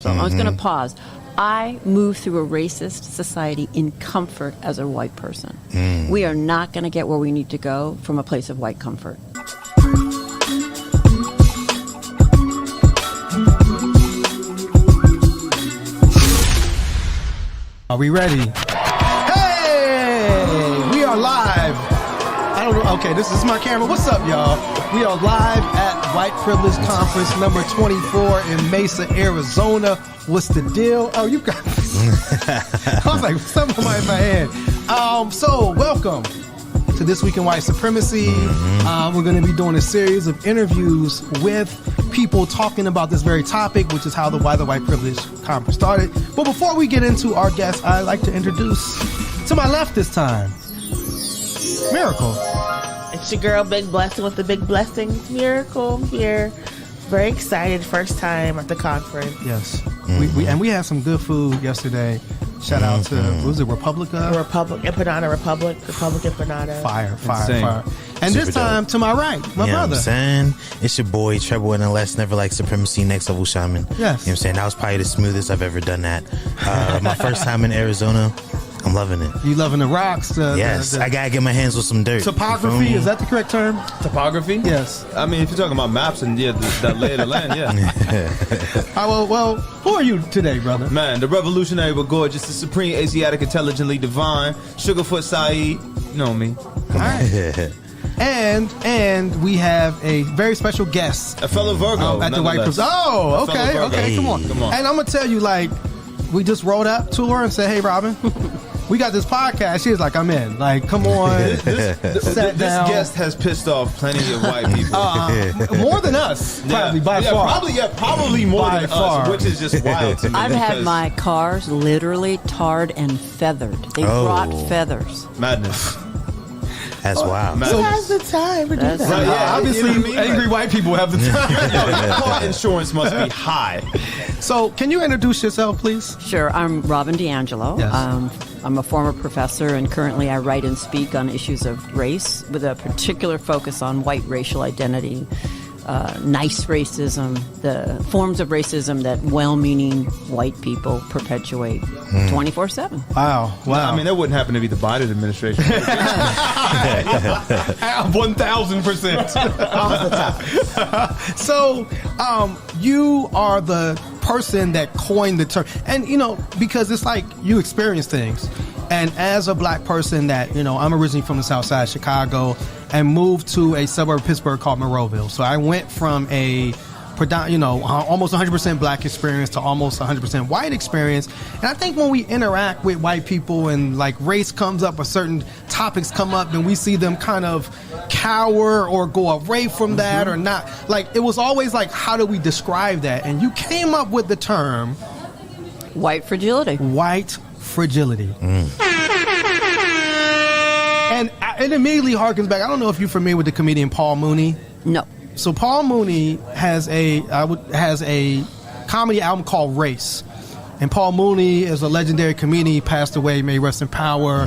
So I was going to pause. I move through a racist society in comfort as a white person. We are not going to get where we need to go from a place of white comfort. Are we ready? Hey! We are live. I don't know. Okay, this is my camera. What's up, y'all? We are live at White Privilege Conference number 24 in Mesa, Arizona. What's the deal? Oh, you got I was like, something in my head. So, welcome to This Week in White Supremacy. We're going to be doing a series of interviews with people talking about this very topic, which is why the White Privilege Conference started. But before we get into our guests, I'd like to introduce, to my left this time, Miracle. It's your girl, Big Blessing with the Big Blessings. Miracle here. Very excited. First time at the conference. Yes. We had some good food yesterday. Shout out to, what was it, Republica? Empanada Republic. Republic Empanada. Fire. And this time, to my right, my brother. You know what I'm saying? It's your boy, Treble and LS, Never Like Supremacy, Next Level Shaman. Yes. You know what I'm saying? That was probably the smoothest I've ever done that. My first time in Arizona. I'm loving it. You loving the rocks? Yes, I gotta get my hands with some dirt. Topography, is that the correct term? Topography? Yes. I mean, if you're talking about maps and that lay of the land, yeah. Well, who are you today, brother? Man, the revolutionary but gorgeous, the supreme Asiatic intelligently divine, Sugarfoot Saeed, you know me. All right. And we have a very special guest. A fellow Virgo. At the White Privilege. Oh, okay, come on. And I'm going to tell you, like, we just rolled up to her and said, hey, Robin, we got this podcast. She was like, I'm in. Like, come on. This guest has pissed off plenty of white people. More than us, probably, by far. Probably more by than far. us, which is just wild to me. I've had my cars literally tarred and feathered. They brought feathers. Madness. That's wild. Who has the time to do that? Right, yeah, Obviously, you know what I mean? angry white people have the time. Car insurance must be high. So, can you introduce yourself, please? Sure. I'm Robin Diangelo. Yes. I'm a former professor, and currently I write and speak on issues of race with a particular focus on white racial identity, nice racism, the forms of racism that well-meaning white people perpetuate 24/7. Wow. I mean, that wouldn't happen to be the Biden administration. 1,000%. Off the top. So, you are the person that coined the term. And, because it's like you experience things. And as a black person that, I'm originally from the South Side of Chicago and moved to a suburb of Pittsburgh called Monroeville. So I went from a almost 100% black experience to almost 100% white experience. And I think when we interact with white people and like race comes up or certain topics come up and we see them kind of cower or go away from that or not, like it was always like, how do we describe that? And you came up with the term White fragility. White fragility. And it immediately harkens back. I don't know if you're familiar with the comedian Paul Mooney. No. So Paul Mooney has a comedy album called Race. And Paul Mooney is a legendary comedian. He passed away, may rest in power.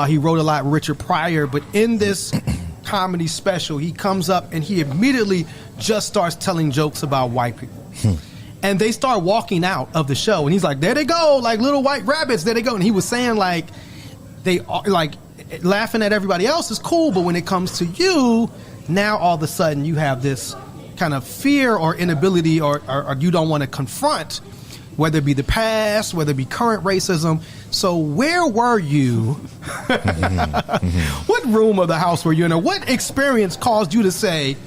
He wrote a lot with Richard Pryor. But in this comedy special, he comes up and he immediately just starts telling jokes about white people. And they start walking out of the show. And he's like, there they go, like little white rabbits, there they go. And he was saying like, they are like laughing at everybody else is cool. But when it comes to you, now all of a sudden you have this kind of fear or inability or you don't want to confront, whether it be the past, whether it be current racism. So where were you? What room of the house were you in? Or what experience caused you to say,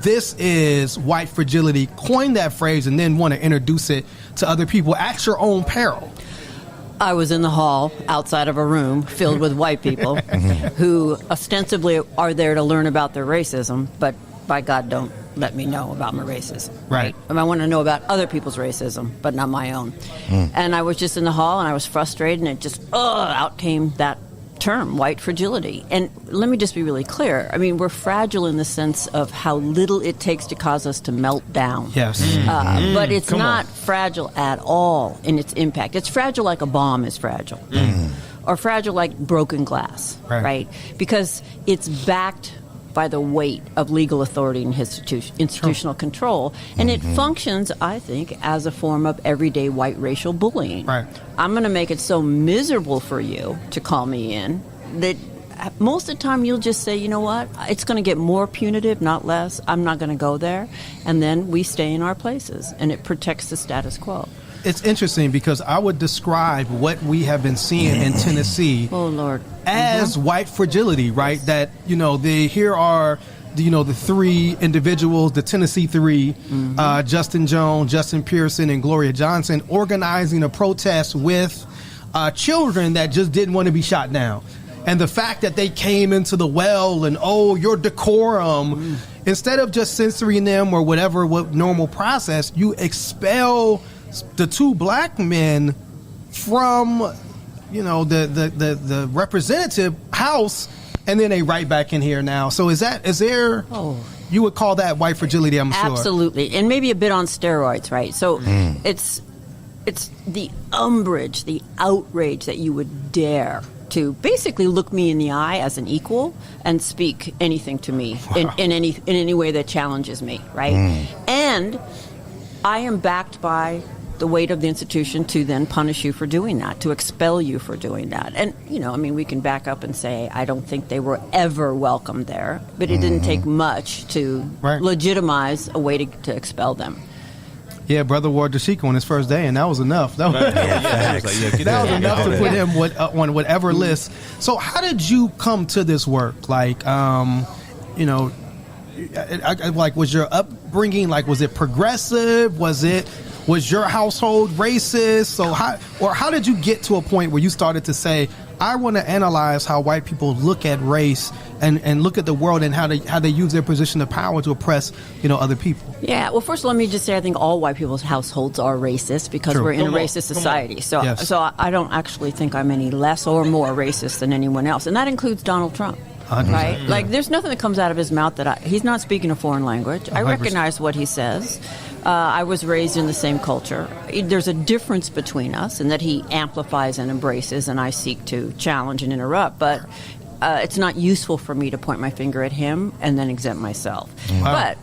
this is white fragility, coin that phrase, and then want to introduce it to other people at your own peril? I was in the hall outside of a room filled with white people who ostensibly are there to learn about their racism, but by God, don't let me know about my racism. Right. And I want to know about other people's racism, but not my own. And I was just in the hall and I was frustrated, and it just, out came that term, white fragility. And let me just be really clear. I mean, we're fragile in the sense of how little it takes to cause us to melt down. Yes. But it's not fragile at all in its impact. It's fragile like a bomb is fragile. Or fragile like broken glass, right? Because it's backed by the weight of legal authority and institutional control. And it functions, I think, as a form of everyday white racial bullying. Right. I'm going to make it so miserable for you to call me in that most of the time you'll just say, you know what, it's going to get more punitive, not less. I'm not going to go there. And then we stay in our places, and it protects the status quo. It's interesting because I would describe what we have been seeing in Tennessee Oh, Lord. as white fragility, right? That, here are, the three individuals, the Tennessee three, Justin Jones, Justin Pearson, and Gloria Johnson, organizing a protest with children that just didn't want to be shot down. And the fact that they came into the well and, your decorum, instead of just censoring them or what normal process, you expel the two black men from, the representative house, and then they right back in here now. So is there? You would call that white fragility? I'm sure. Absolutely, and maybe a bit on steroids, right? So it's the umbrage, the outrage that you would dare to basically look me in the eye as an equal and speak anything to me in any way that challenges me, right? And I am backed by the weight of the institution to then punish you for doing that, to expel you for doing that. And, we can back up and say, I don't think they were ever welcome there, but it didn't take much to legitimize a way to expel them. Yeah, brother wore dashiki on his first day, and that was enough. That was enough to put him on whatever list. So how did you come to this work? Like, was your upbringing, was it progressive? Was your household racist? So how did you get to a point where you started to say, I want to analyze how white people look at race and look at the world and how they use their position of power to oppress, other people? Yeah. Well, first, let me just say I think all white people's households are racist because we're in a racist society. So I don't actually think I'm any less or more racist than anyone else, and that includes Donald Trump. 100%. Right? Like, there's nothing that comes out of his mouth that he's not speaking a foreign language. I recognize what he says. I was raised in the same culture. There's a difference between us in that he amplifies and embraces, and I seek to challenge and interrupt. But it's not useful for me to point my finger at him and then exempt myself. Wow. But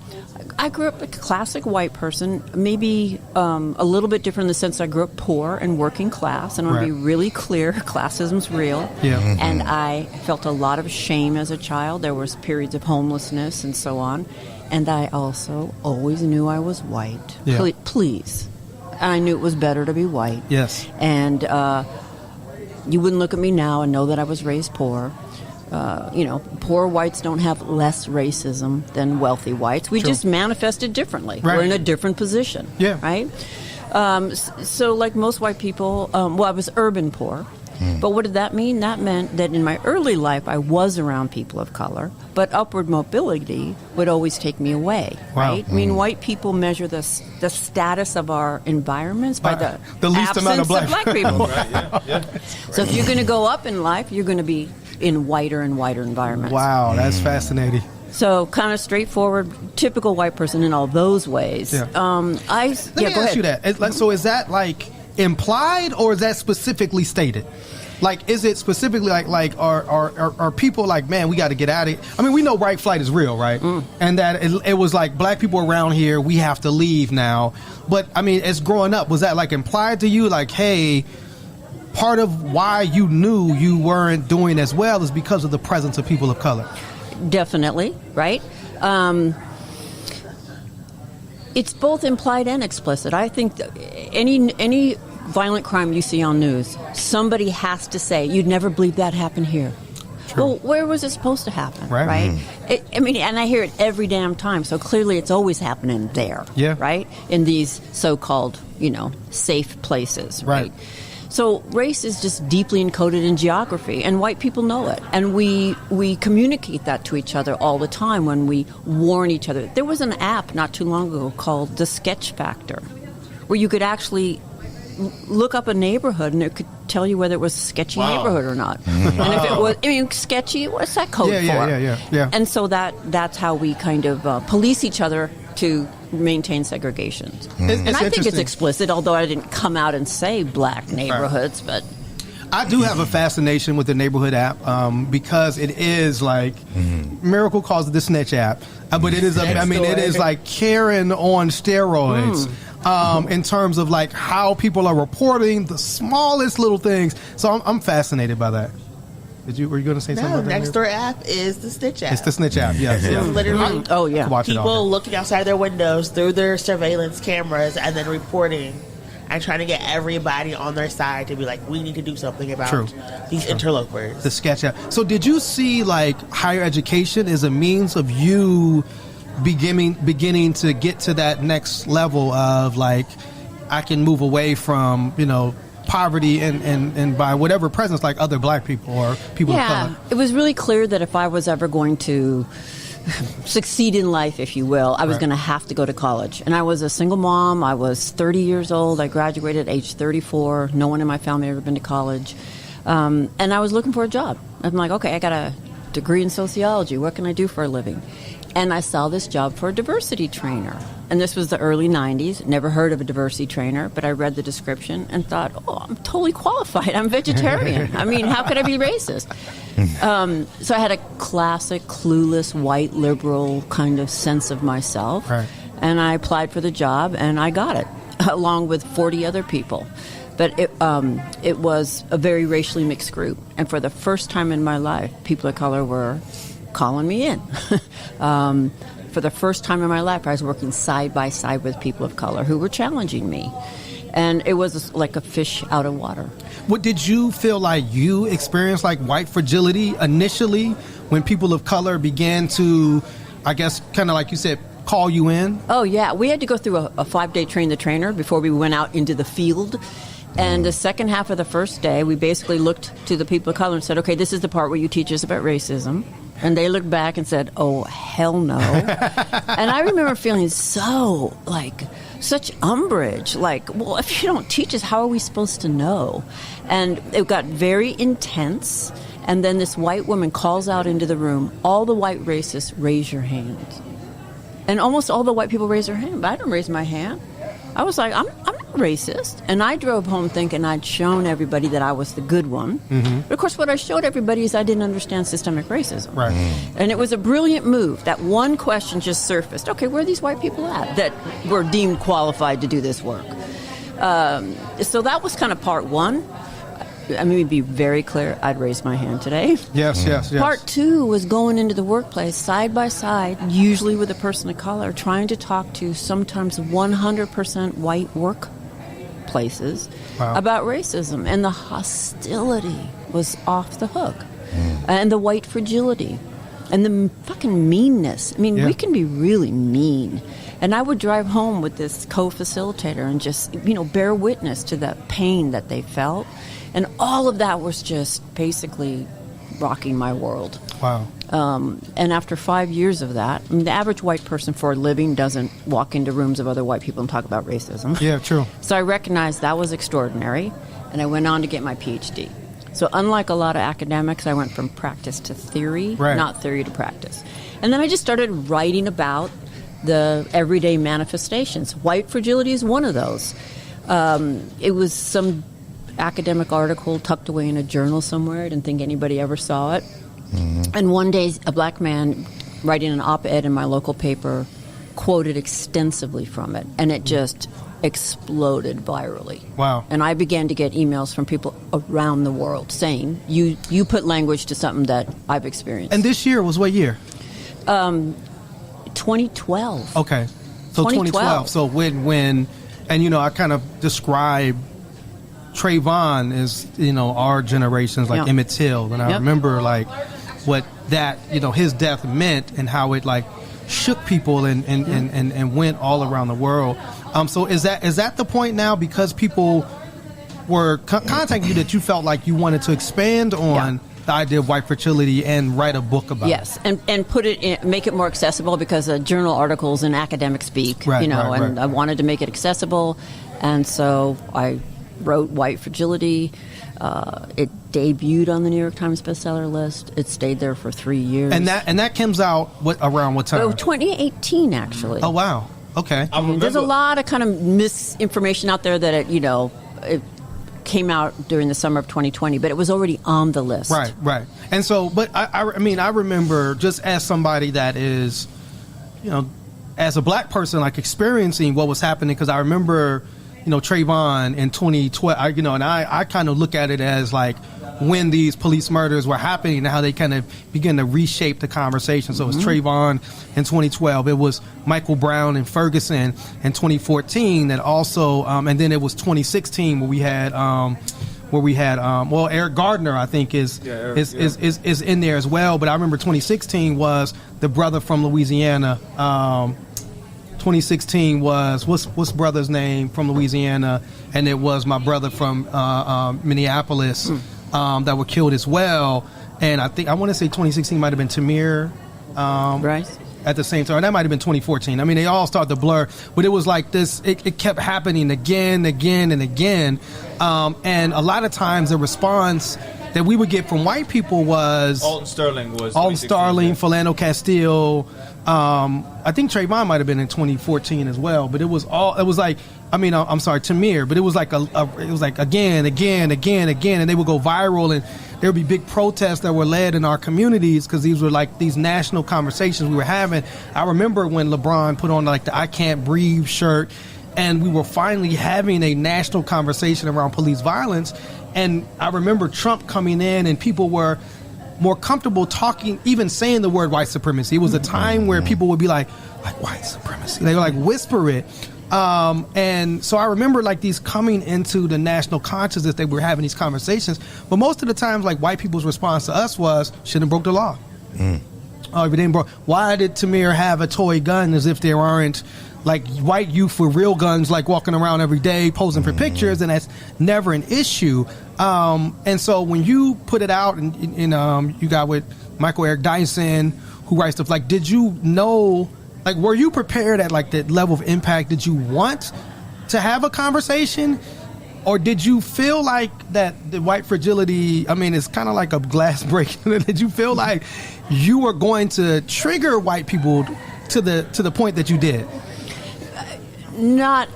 I grew up a classic white person, maybe a little bit different in the sense I grew up poor and working class. And I want to be really clear, classism's real. Yeah. And I felt a lot of shame as a child. There was periods of homelessness and so on. And I also always knew I was white. Yeah. Please. I knew it was better to be white. Yes. And you wouldn't look at me now and know that I was raised poor. Poor whites don't have less racism than wealthy whites. We just manifested differently. Right. We're in a different position. Yeah. Right? So like most white people, I was urban poor. But what did that mean? That meant that in my early life, I was around people of color, but upward mobility would always take me away, right? I mean, white people measure the status of our environments by the least absence amount of black people. Yeah. So if you're going to go up in life, you're going to be in whiter and whiter environments. Wow, that's fascinating. So kind of straightforward, typical white person in all those ways. Yeah. Let me ask you that. So is that like implied or is that specifically stated? Like, is it specifically like are people like, man, we got to get out of here? I mean, we know white flight is real, right? And that it was like black people around here, we have to leave now. But I mean, as growing up, was that like implied to you, like, hey, part of why you knew you weren't doing as well is because of the presence of people of color? Definitely, right? It's both implied and explicit. I think any violent crime you see on news, somebody has to say, you'd never believe that happened here. True. Well, where was it supposed to happen? Right? And I hear it every damn time, so clearly it's always happening there. Yeah. Right? In these so-called, safe places. Right? So race is just deeply encoded in geography, and white people know it. And we communicate that to each other all the time when we warn each other. There was an app not too long ago called The Sketch Factor, where you could actually look up a neighborhood and it could tell you whether it was a sketchy neighborhood or not. And if it was, sketchy, what's that code for? Yeah. And so that's how we kind of police each other to maintain segregation. And I think it's explicit, although I didn't come out and say black neighborhoods, but I do have a fascination with the neighborhood app because it is like Miracle calls it the snitch app, but it is. It is like Karen on steroids. In terms of like how people are reporting the smallest little things, so I'm fascinated by that. Were you going to say something? No, about that? Next Door app is the Snitch app. It's the Snitch app. Yes. It's literally Watch it all people day. looking outside their windows through their surveillance cameras and then reporting and trying to get everybody on their side to be like, we need to do something about these interlopers. The sketch app. So did you see like higher education as a means of you beginning to get to that next level of like, I can move away from, poverty and by whatever presence, like other black people or people of color? It was really clear that if I was ever going to succeed in life, if you will, I was going to have to go to college. And I was a single mom. I was 30 years old. I graduated at age 34. No one in my family had ever been to college. And I was looking for a job. I'm like, okay, I got a degree in sociology. What can I do for a living? And I saw this job for a diversity trainer. And this was the early 90s. Never heard of a diversity trainer, but I read the description and thought, I'm totally qualified. I'm vegetarian. I mean, how could I be racist? So I had a classic, clueless, white, liberal kind of sense of myself. Right. And I applied for the job, and I got it, along with 40 other people. But it was a very racially mixed group. And for the first time in my life, people of color were calling me in. For the first time in my life, I was working side by side with people of color who were challenging me. And it was like a fish out of water. What did you feel like you experienced like white fragility initially when people of color began to, I guess, kind of like you said, call you in? Oh, yeah. We had to go through a 5-day train the trainer before we went out into the field. And the second half of the first day, we basically looked to the people of color and said, okay, this is the part where you teach us about racism. And they looked back and said, oh, hell no. And I remember feeling so, such umbrage. Like, well, if you don't teach us, how are we supposed to know? And it got very intense. And then this white woman calls out into the room, all the white racists, raise your hands. And almost all the white people raised their hand, but I didn't raise my hand. I was like, I'm not racist. And I drove home thinking I'd shown everybody that I was the good one. Mm-hmm. But of course, what I showed everybody is I didn't understand systemic racism. Right. And it was a brilliant move. That one question just surfaced. Okay, where are these white people at that were deemed qualified to do this work? So that was kind of part one. I mean, to be very clear, I'd raise my hand today. Yes. Part two was going into the workplace side by side, usually with a person of color, trying to talk to sometimes 100% white workplaces about racism. And the hostility was off the hook. And the white fragility. And the fucking meanness. I mean, we can be really mean. And I would drive home with this co-facilitator and just, bear witness to the pain that they felt. And all of that was just basically rocking my world. Wow. And after 5 years of that, I mean, the average white person for a living doesn't walk into rooms of other white people and talk about racism. Yeah, true. So I recognized that was extraordinary, and I went on to get my PhD. So unlike a lot of academics, I went from practice to theory, not theory to practice. And then I just started writing about the everyday manifestations. White fragility is one of those. It was some academic article tucked away in a journal somewhere. I didn't think anybody ever saw it. And one day, a black man writing an op-ed in my local paper quoted extensively from it, and it just exploded virally. Wow. And I began to get emails from people around the world saying, you put language to something that I've experienced. And this year was what year? 2012. Okay. So 2012. So when I kind of describe Trayvon as, our generation's like Emmett Till. And I remember what that, his death meant and how it shook people and went all around the world. So is that the point now, because people were contacting you, that you felt like you wanted to expand on the idea of white fragility and write a book about it? Yes, and put it in, make it more accessible, because journal articles and academic speak, and I wanted to make it accessible, and so I wrote White Fragility. It debuted on the New York Times bestseller list. It stayed there for 3 years. And that comes out around what time? 2018, actually. Oh, wow. Okay. There's a lot of kind of misinformation out there that it came out during the summer of 2020, but it was already on the list. Right. And so, but I mean, I remember just as somebody that is, as a black person, like experiencing what was happening, because I remember, Trayvon in 2012, and I kind of look at it as like when these police murders were happening and how they kind of begin to reshape the conversation. So it was Trayvon in 2012. It was Michael Brown and Ferguson in 2014 that also, and then it was 2016 where we had, Eric Gardner, I think is in there as well. But I remember 2016 was the brother from Louisiana. 2016 was what's brother's name from Louisiana, and it was my brother from Minneapolis that were killed as well. And I want to say 2016 might have been Tamir, right? At the same time, that might have been 2014. I mean, they all start to blur, but it was like this. It kept happening again, and again. And a lot of times, the response that we would get from white people was Alton Sterling, Philando Castile. I think Trayvon might have been in 2014 as well, but it was like, I'm sorry, Tamir, but it was like it was like again, and they would go viral, and there would be big protests that were led in our communities because these were like these national conversations we were having. I remember when LeBron put on like the "I Can't Breathe" shirt, and we were finally having a national conversation around police violence. And I remember Trump coming in, and people were more comfortable talking, even saying the word white supremacy. It was a time where people would be like white supremacy. They would like whisper it. And so I remember like these coming into the national consciousness, they were having these conversations. But most of the times, like white people's response to us was, shouldn't have broke the law. If it didn't broke, why did Tamir have a toy gun, as if there aren't like white youth with real guns like walking around every day posing for pictures, and that's never an issue. And so when you put it out and you got with Michael Eric Dyson, who writes stuff, like, did you know, like, were you prepared at like that level of impact? Did you want to have a conversation, or did you feel like that the white fragility, I mean, it's kind of like a glass break. Did you feel like you were going to trigger white people to the point that you did? Not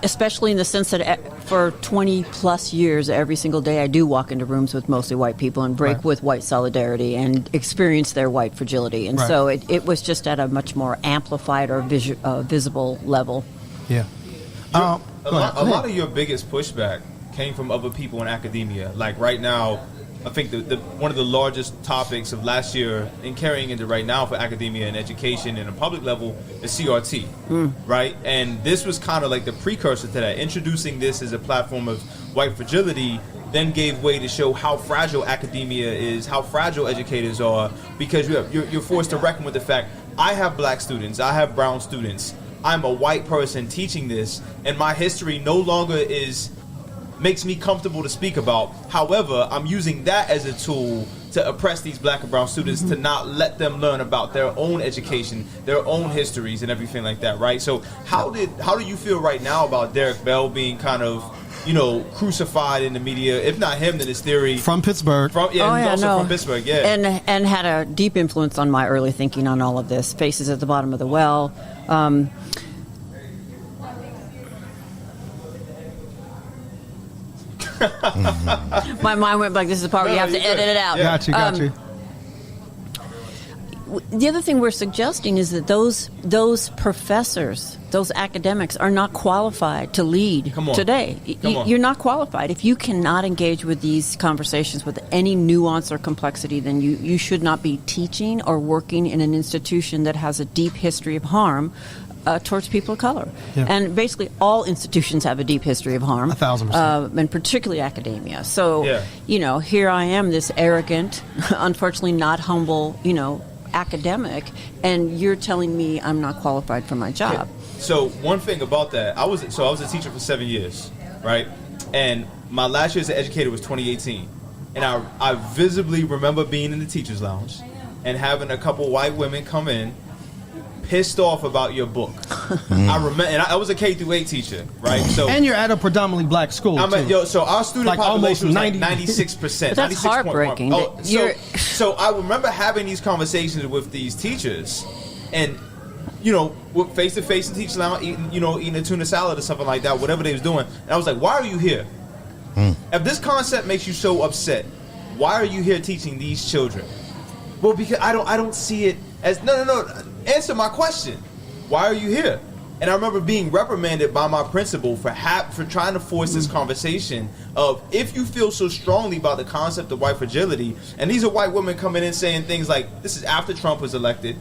especially in the sense that for 20 plus years, every single day I do walk into rooms with mostly white people and break with white solidarity and experience their white fragility. And so it was just at a much more amplified or visible level. Yeah. A lot of your biggest pushback came from other people in academia. Like right now, I think one of the largest topics of last year and carrying into right now for academia and education in a public level is CRT, right? And this was kind of like the precursor to that. Introducing this as a platform of white fragility then gave way to show how fragile academia is, how fragile educators are, because you're forced to reckon with the fact, I have black students, I have brown students, I'm a white person teaching this, and my history no longer makes me comfortable to speak about. However, I'm using that as a tool to oppress these black and brown students, to not let them learn about their own education, their own histories, and everything like that, right? So how do you feel right now about Derek Bell being kind of, crucified in the media? If not him, then his theory from Pittsburgh. From Pittsburgh, and had a deep influence on my early thinking on all of this. Faces at the Bottom of the Well. My mind went like, this is the part where you have to edit it out. Got you. The other thing we're suggesting is that those professors, those academics, are not qualified to lead today. You're not qualified. If you cannot engage with these conversations with any nuance or complexity, then you should not be teaching or working in an institution that has a deep history of harm towards people of color. Yeah. And basically all institutions have a deep history of harm. 1,000%. And particularly academia. So, here I am, this arrogant, unfortunately not humble, academic, and you're telling me I'm not qualified for my job. Yeah. So one thing about that, I was a teacher for 7 years, right? And my last year as an educator was 2018. And I visibly remember being in the teacher's lounge and having a couple white women come in pissed off about your book. I remember, and I was a K-8 teacher, right? So, and you're at a predominantly black school. So our student population was like 96%. That's heartbreaking. So I remember having these conversations with these teachers, and face to face in teacher lounge, eating a tuna salad or something like that, whatever they was doing. And I was like, "Why are you here?" If this concept makes you so upset, why are you here teaching these children? Well, because I don't see it as no. Answer my question. Why are you here? And I remember being reprimanded by my principal for trying to force this conversation of, if you feel so strongly about the concept of white fragility, and these are white women coming in saying things like, this is after Trump was elected,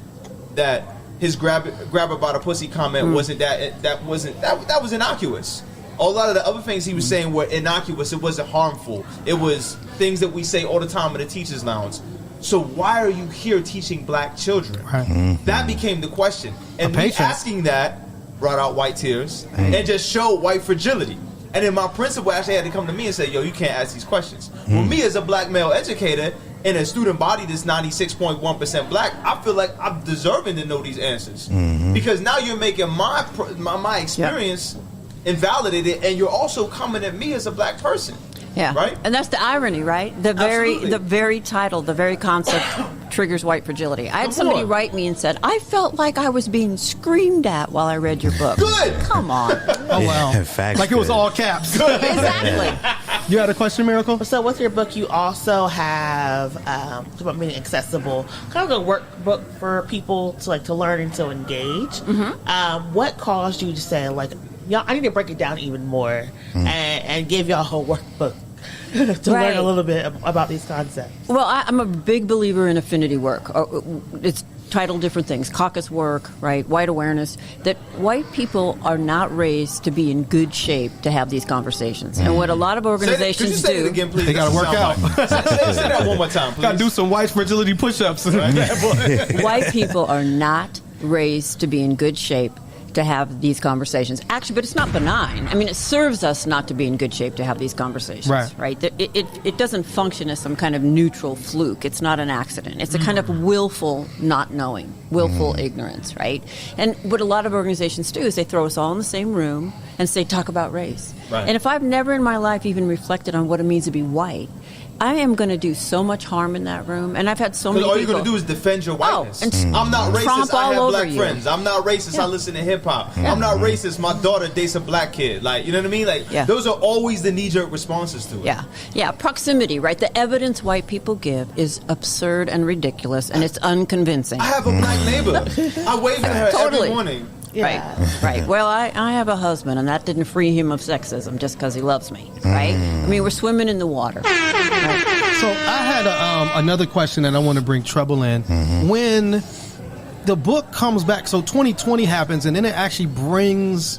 that his grab her by the pussy comment wasn't that was innocuous. A lot of the other things he was saying were innocuous. It wasn't harmful. It was things that we say all the time in the teachers' lounge. So why are you here teaching black children? Right. That became the question. And me asking that brought out white tears and just showed white fragility. And then my principal actually had to come to me and say, yo, you can't ask these questions. Well, me as a black male educator in a student body that's 96.1% black, I feel like I'm deserving to know these answers. Because now you're making my experience invalidated, and you're also coming at me as a black person. Yeah, right. And that's the irony, right? The very title, the very concept triggers white fragility. I had somebody write me and said, I felt like I was being screamed at while I read your book. Good. Come on. Oh wow. Facts, like it was all caps. Exactly. You had a question, Miracle? So with your book, you also have about being accessible, kind of a workbook for people to learn and to engage. What caused you to say, like, y'all, I need to break it down even more and give y'all a whole workbook to learn a little bit about these concepts? Well, I'm a big believer in affinity work. It's titled different things, caucus work, right, white awareness, that white people are not raised to be in good shape to have these conversations. And what a lot of organizations could you say do... it again, please? They got to work out. Say that one more time, please. Got to do some white fragility push-ups. White people are not raised to be in good shape to have these conversations. Actually, but it's not benign. I mean, it serves us not to be in good shape to have these conversations, right? It doesn't function as some kind of neutral fluke. It's not an accident. It's a kind of willful not knowing, willful ignorance, right? And what a lot of organizations do is they throw us all in the same room and say, talk about race. Right. And if I've never in my life even reflected on what it means to be white, I am going to do so much harm in that room. And I've had so many people... all you're going to do is defend your whiteness. I'm not racist, I have black friends. I'm not racist, I listen to hip-hop. I'm not racist, my daughter dates a black kid. Like, you know what I mean? Like, those are always the knee-jerk responses to it. Yeah, proximity, right? The evidence white people give is absurd and ridiculous, and it's unconvincing. I have a black neighbor. I wave at her every morning. Yeah. Right. Well, I have a husband, and that didn't free him of sexism just because he loves me, right? I mean, we're swimming in the water. Right? So I had another question that I want to bring trouble in. When the book comes back, so 2020 happens, and then it actually brings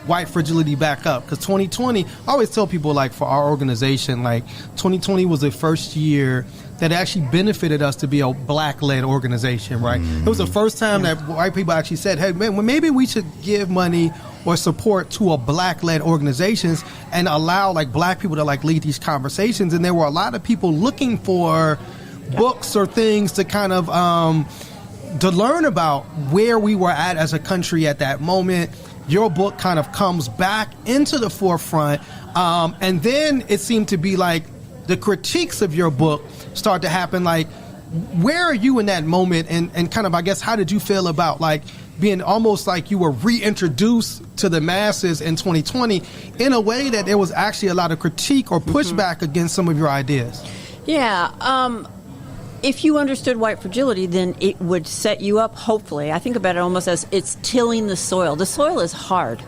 white fragility back up. Because 2020, I always tell people, like, for our organization, like, 2020 was the first year that actually benefited us to be a black-led organization, right? It was the first time that white people actually said, hey, man, well, maybe we should give money or support to a black-led organizations and allow, like, black people to, like, lead these conversations. And there were a lot of people looking for books or things to kind of to learn about where we were at as a country at that moment. Your book kind of comes back into the forefront. And then it seemed to be like the critiques of your book start to happen. Like, where are you in that moment? And kind of, I guess, how did you feel about, like, being almost like you were reintroduced to the masses in 2020 in a way that there was actually a lot of critique or pushback against some of your ideas? Yeah. If you understood white fragility, then it would set you up, hopefully. I think about it almost as it's tilling the soil. The soil is hard,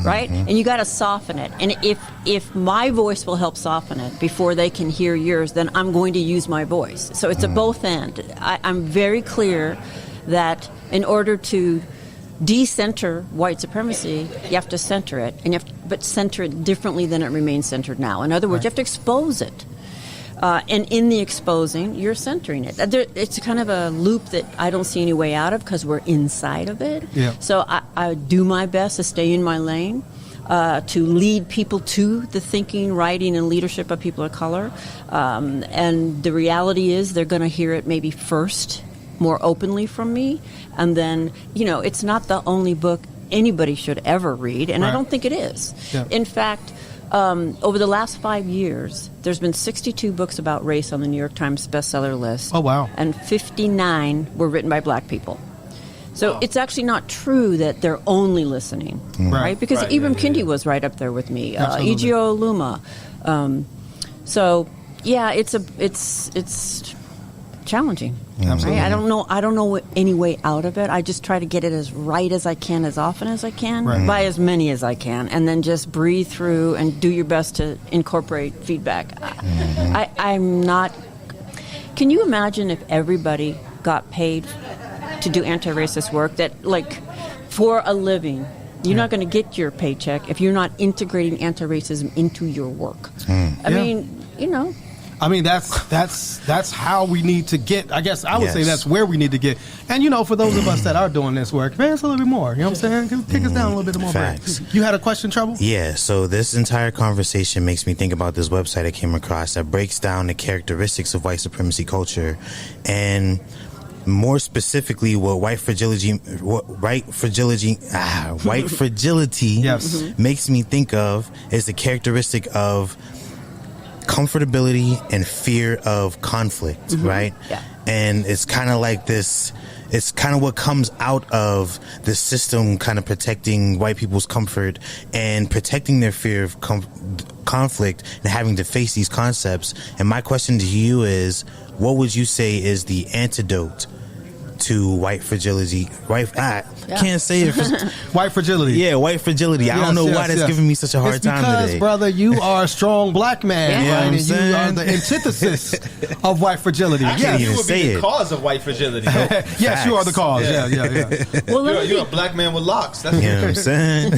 right? And you got to soften it. And if my voice will help soften it before they can hear yours, then I'm going to use my voice. So it's a both end. I'm very clear that in order to decenter white supremacy, you have to center it, and but center it differently than it remains centered now. In other words, you have to expose it. And in the exposing, you're centering it. It's kind of a loop that I don't see any way out of because we're inside of it. So I do my best to stay in my lane, to lead people to the thinking, writing, and leadership of people of color. And the reality is they're going to hear it maybe first, more openly from me. And then, it's not the only book anybody should ever read, and I don't think it is. In fact, over the last 5 years, there's been 62 books about race on the New York Times bestseller list. Oh, wow. And 59 were written by black people. So it's actually not true that they're only listening, right? Because Ibram Kendi was right up there with me. E.G. Oluma, So yeah, it's challenging. Right? I don't know any way out of it. I just try to get it as right as I can, as often as I can, by as many as I can, and then just breathe through and do your best to incorporate feedback. I'm not. Can you imagine if everybody got paid to do anti-racist work that, like, for a living? You're not going to get your paycheck if you're not integrating anti-racism into your work. I mean, you know. I mean, that's how we need to get. I guess I would say that's where we need to get. And, you know, for those of us that are doing this work, man, it's a little bit more. You know what I'm saying? Kick us down a little bit more. Facts. You had a question, Trouble? Yeah, so this entire conversation makes me think about this website I came across that breaks down the characteristics of white supremacy culture, and more specifically what white fragility makes me think of is the characteristic of comfortability and fear of conflict, right? Yeah. And it's kind of like this, it's kind of what comes out of the system kind of protecting white people's comfort and protecting their fear of conflict and having to face these concepts. And my question to you is, what would you say is the antidote to white fragility? Can't say it. White fragility. Yeah, white fragility. I don't know why that's giving me such a hard time because, today. Brother, you are a strong black man. Yeah, right? And you are the antithesis of white fragility. Actually, you would be the it. cause of white fragility. Yes, you are the cause. Yeah. Well, you're a black man with locks. That's you know what I'm saying?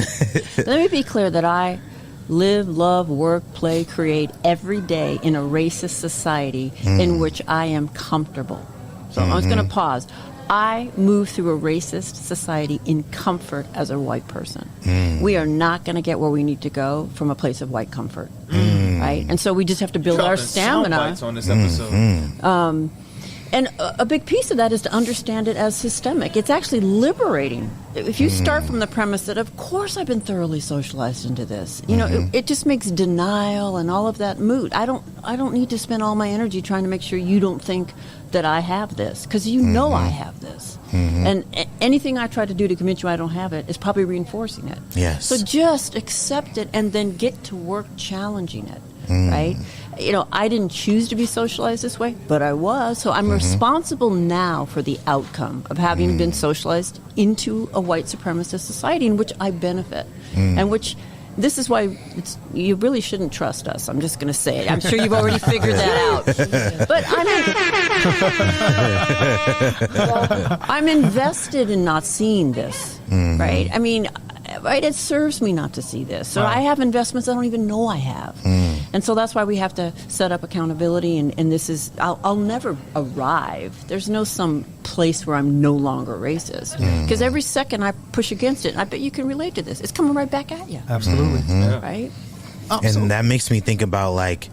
Let me be clear that I live, love, work, play, create every day in a racist society in which I am comfortable. So I'm just going to pause. I move through a racist society in comfort as a white person. We are not going to get where we need to go from a place of white comfort, right? And so we just have to build our stamina. On this episode. And a big piece of that is to understand it as systemic. It's actually liberating. If you start from the premise that, of course, I've been thoroughly socialized into this, you know, it just makes denial and all of that moot. I don't need to spend all my energy trying to make sure you don't think that I have this, because you know I have this. And anything I try to do to convince you I don't have it is probably reinforcing it. Yes. So just accept it and then get to work challenging it, right? You know, I didn't choose to be socialized this way, but I was. So I'm responsible now for the outcome of having been socialized into a white supremacist society in which I benefit. And which, this is why you really shouldn't trust us. I'm just going to say it. I'm sure you've already figured that out. But I'm invested in not seeing this, right? I mean, right? It serves me not to see this. So I have investments I don't even know I have. And so that's why we have to set up accountability. And this is, I'll never arrive. There's no some place where I'm no longer racist. Because every second I push against it, I bet you can relate to this. It's coming right back at you. Absolutely. Right? And that makes me think about, like,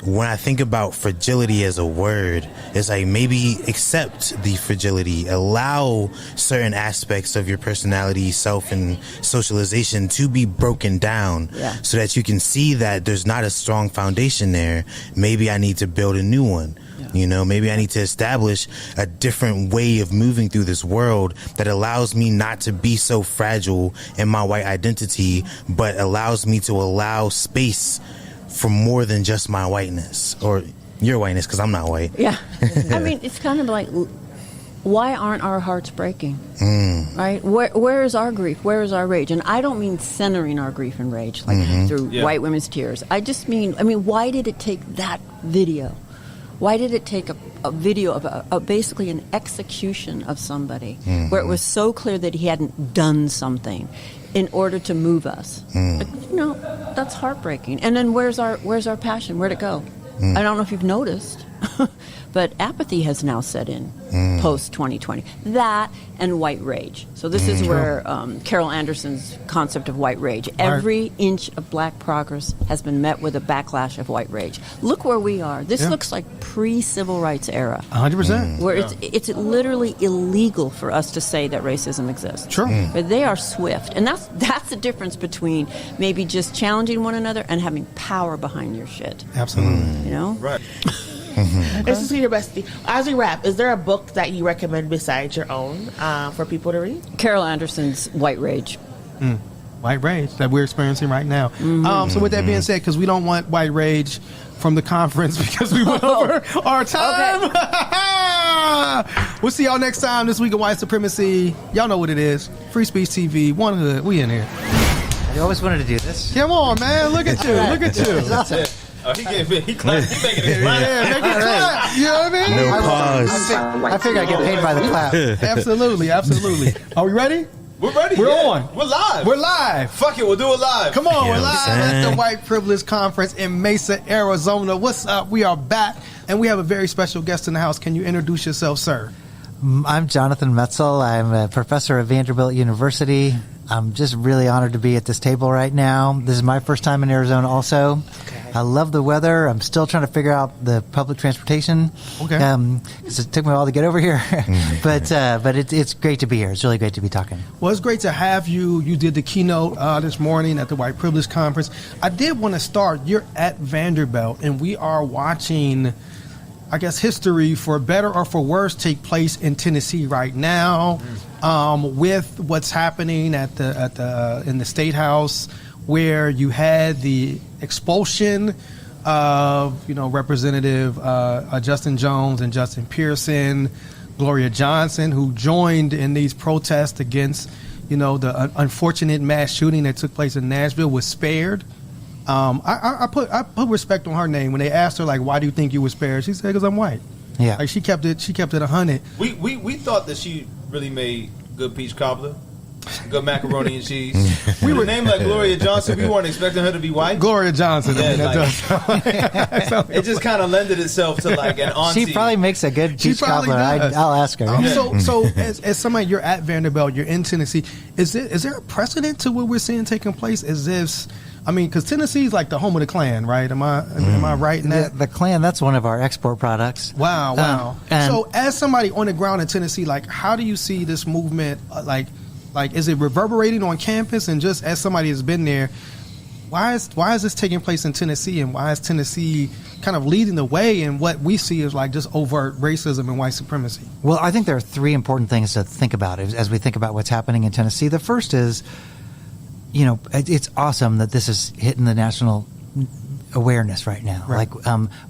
when I think about fragility as a word, it's like maybe accept the fragility, allow certain aspects of your personality, self, and socialization to be broken down so that you can see that there's not a strong foundation there. Maybe I need to build a new one. You know, maybe I need to establish a different way of moving through this world that allows me not to be so fragile in my white identity, but allows me to allow space for more than just my whiteness or your whiteness, because I'm not white. Yeah. I mean, it's kind of like, why aren't our hearts breaking? Right? Where is our grief? Where is our rage? And I don't mean centering our grief and rage, like through white women's tears. I just mean, why did it take that video? Why did it take a video of basically an execution of somebody where it was so clear that he hadn't done something in order to move us? Like, you know, that's heartbreaking. And then where's our passion? Where'd it go? I don't know if you've noticed, but apathy has now set in post 2020. That and white rage. So this is where Carol Anderson's concept of white rage. Every inch of black progress has been met with a backlash of white rage. Look where we are. This looks like pre-civil rights era. 100%. Where it's literally illegal for us to say that racism exists. Sure. But they are swift. And that's the difference between maybe just challenging one another and having power behind your shit. Absolutely. You know? Right. This is your bestie. As we wrap, is there a book that you recommend besides your own for people to read? Carol Anderson's White Rage. White rage that we're experiencing right now. So with that being said, because we don't want white rage from the conference because we went over our time. Okay. We'll see y'all next time this week of White Supremacy. Y'all know what it is. Free Speech TV, One Hood. We in here. I always wanted to do this. Come on, man. Look at you. Look at you. Awesome. Oh, he making it clap. Yeah, make it clap. You know what I mean? No pause. I figure I get paid by the clap. Absolutely. Are we ready? We're ready. We're on. We're live. We're live. Fuck it, we'll do it live. Come on, You we're know what live I'm at saying? the White Privilege Conference in Mesa, Arizona. What's up? We are back, and we have a very special guest in the house. Can you introduce yourself, sir? I'm Johnathan Metzel. I'm a professor at Vanderbilt University. I'm just really honored to be at this table right now. This is my first time in Arizona also. Okay. I love the weather. I'm still trying to figure out the public transportation. Okay. 'Cause it took me a while to get over here. but it's great to be here. It's really great to be talking. Well, it's great to have you. You did the keynote this morning at the White Privilege Conference. I did want to start. You're at Vanderbilt, and we are watching, I guess, history, for better or for worse, take place in Tennessee right now, with what's happening in the State House, where you had the expulsion of Representative Justin Jones and Justin Pearson, Gloria Johnson, who joined in these protests against the unfortunate mass shooting that took place in Nashville, was spared. I put respect on her name when they asked her, like, why do you think you were spared? She said, because I'm white. Yeah. Like, she kept it 100. We thought that she really made good peach cobbler, good macaroni and cheese. We With were a name like Gloria Johnson, we weren't expecting her to be white. Gloria Johnson. Yeah, That It just kind of lended itself to like an auntie. She probably makes a good She peach probably cobbler. does. I'll ask her. So as somebody, you're at Vanderbilt, you're in Tennessee. Is there a precedent to what we're seeing taking place? Is this, because Tennessee is like the home of the Klan, right? Am I right in that? The Klan, that's one of our export products. Wow. And So as somebody on the ground in Tennessee, like, how do you see this movement, like is it reverberating on campus? And just as somebody has been there, why is this taking place in Tennessee, and why is Tennessee kind of leading the way in what we see as like just overt racism and white supremacy? Well, I think there are three important things to think about as we think about what's happening in Tennessee. The first is, it's awesome that this is hitting the national awareness right now. Right.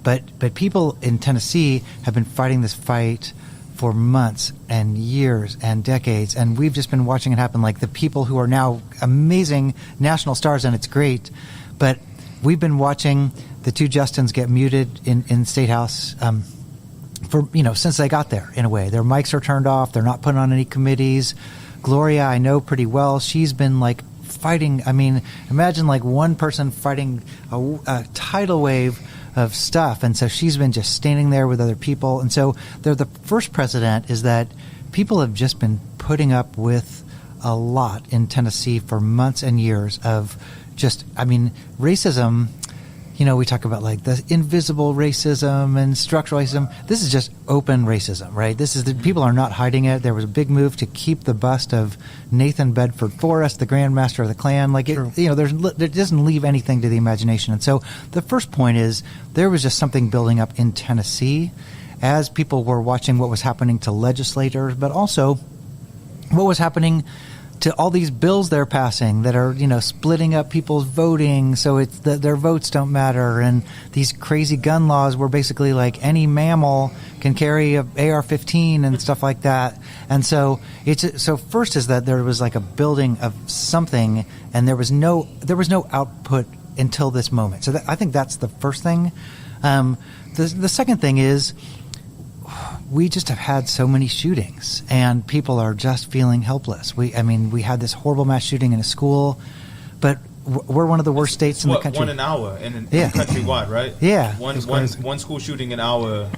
But people in Tennessee have been fighting this fight for months and years and decades, and we've just been watching it happen. Like, the people who are now amazing national stars, and it's great, but we've been watching the two Justins get muted in State House for since they got there. In a way, their mics are turned off. They're not put on any committees. Gloria, I know pretty well. She's been like fighting. Imagine like one person fighting a tidal wave of stuff, and so she's been just standing there with other people. And so they're the first precedent is that people have just been putting up with a lot in Tennessee for months and years of just racism. We talk about like the invisible racism and structural racism. This is just open racism, right? This is people are not hiding it. There was a big move to keep the bust of Nathan Bedford Forrest, the Grand Master of the Klan. Like, it doesn't leave anything to the imagination. And so the first point is there was just something building up in Tennessee as people were watching what was happening to legislators, but also what was happening to all these bills they're passing that are, splitting up people's voting so it's their votes don't matter, and these crazy gun laws where basically like any mammal can carry a AR-15 and stuff like that. And so first is that there was like a building of something, and there was no output until this moment. So I think that's the first thing. The second thing is, we just have had so many shootings, and people are just feeling helpless. We had this horrible mass shooting in a school, but we're one of the worst states in the country. One an hour countrywide, right? Yeah. One school shooting an hour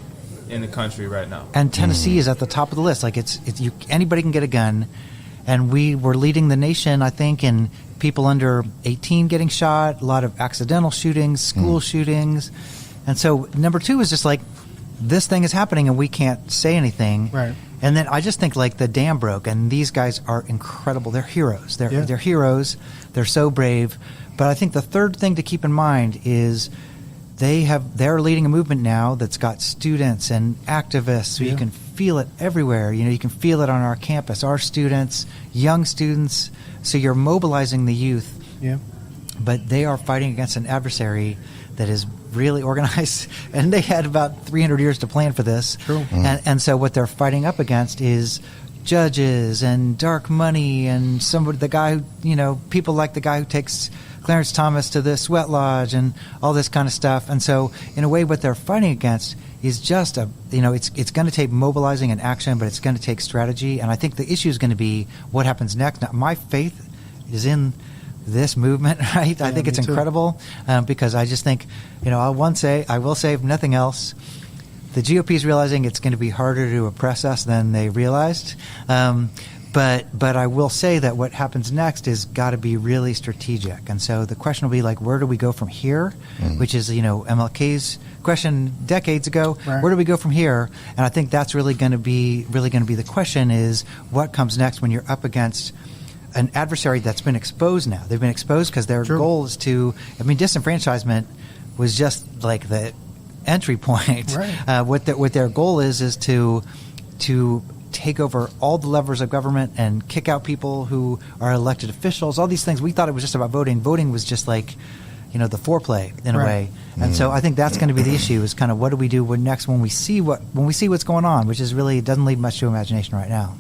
in the country right now. And Tennessee is at the top of the list. Like, anybody can get a gun, and we were leading the nation, I think, in people under 18 getting shot, a lot of accidental shootings, school shootings. And so number two is just like, this thing is happening and we can't say anything. Right. And then I just think like the dam broke, and these guys are incredible. They're heroes. They're heroes. They're so brave. But I think the third thing to keep in mind is they're leading a movement now that's got students and activists. So you can feel it everywhere. You can feel it on our campus, our students, young students. So you're mobilizing the youth. Yeah. But they are fighting against an adversary that is really organized, and they had about 300 years to plan for this. True. And so what they're fighting up against is judges and dark money and the guy who, people like the guy who takes Clarence Thomas to the sweat lodge and all this kind of stuff. And so in a way, what they're fighting against is just it's going to take mobilizing and action, but it's going to take strategy. And I think the issue is going to be what happens next. Now, my faith is in this movement, right? I think it's incredible because I just think, I will say, if nothing else, the GOP is realizing it's going to be harder to oppress us than they realized. But I will say that what happens next is got to be really strategic. And so the question will be like, where do we go from here? Which is, MLK's question decades ago. Right. Where do we go from here? And I think that's really going to be the question is what comes next when you're up against an adversary that's been exposed now. They've been exposed because their goal is disenfranchisement was just like the entry point. Right. What their goal is to take over all the levers of government and kick out people who are elected officials, all these things. We thought it was just about voting. Voting was just like, the foreplay in a way. And so I think that's going to be the issue is kind of what do we do next when we see what's going on, which is really doesn't leave much to imagination right now.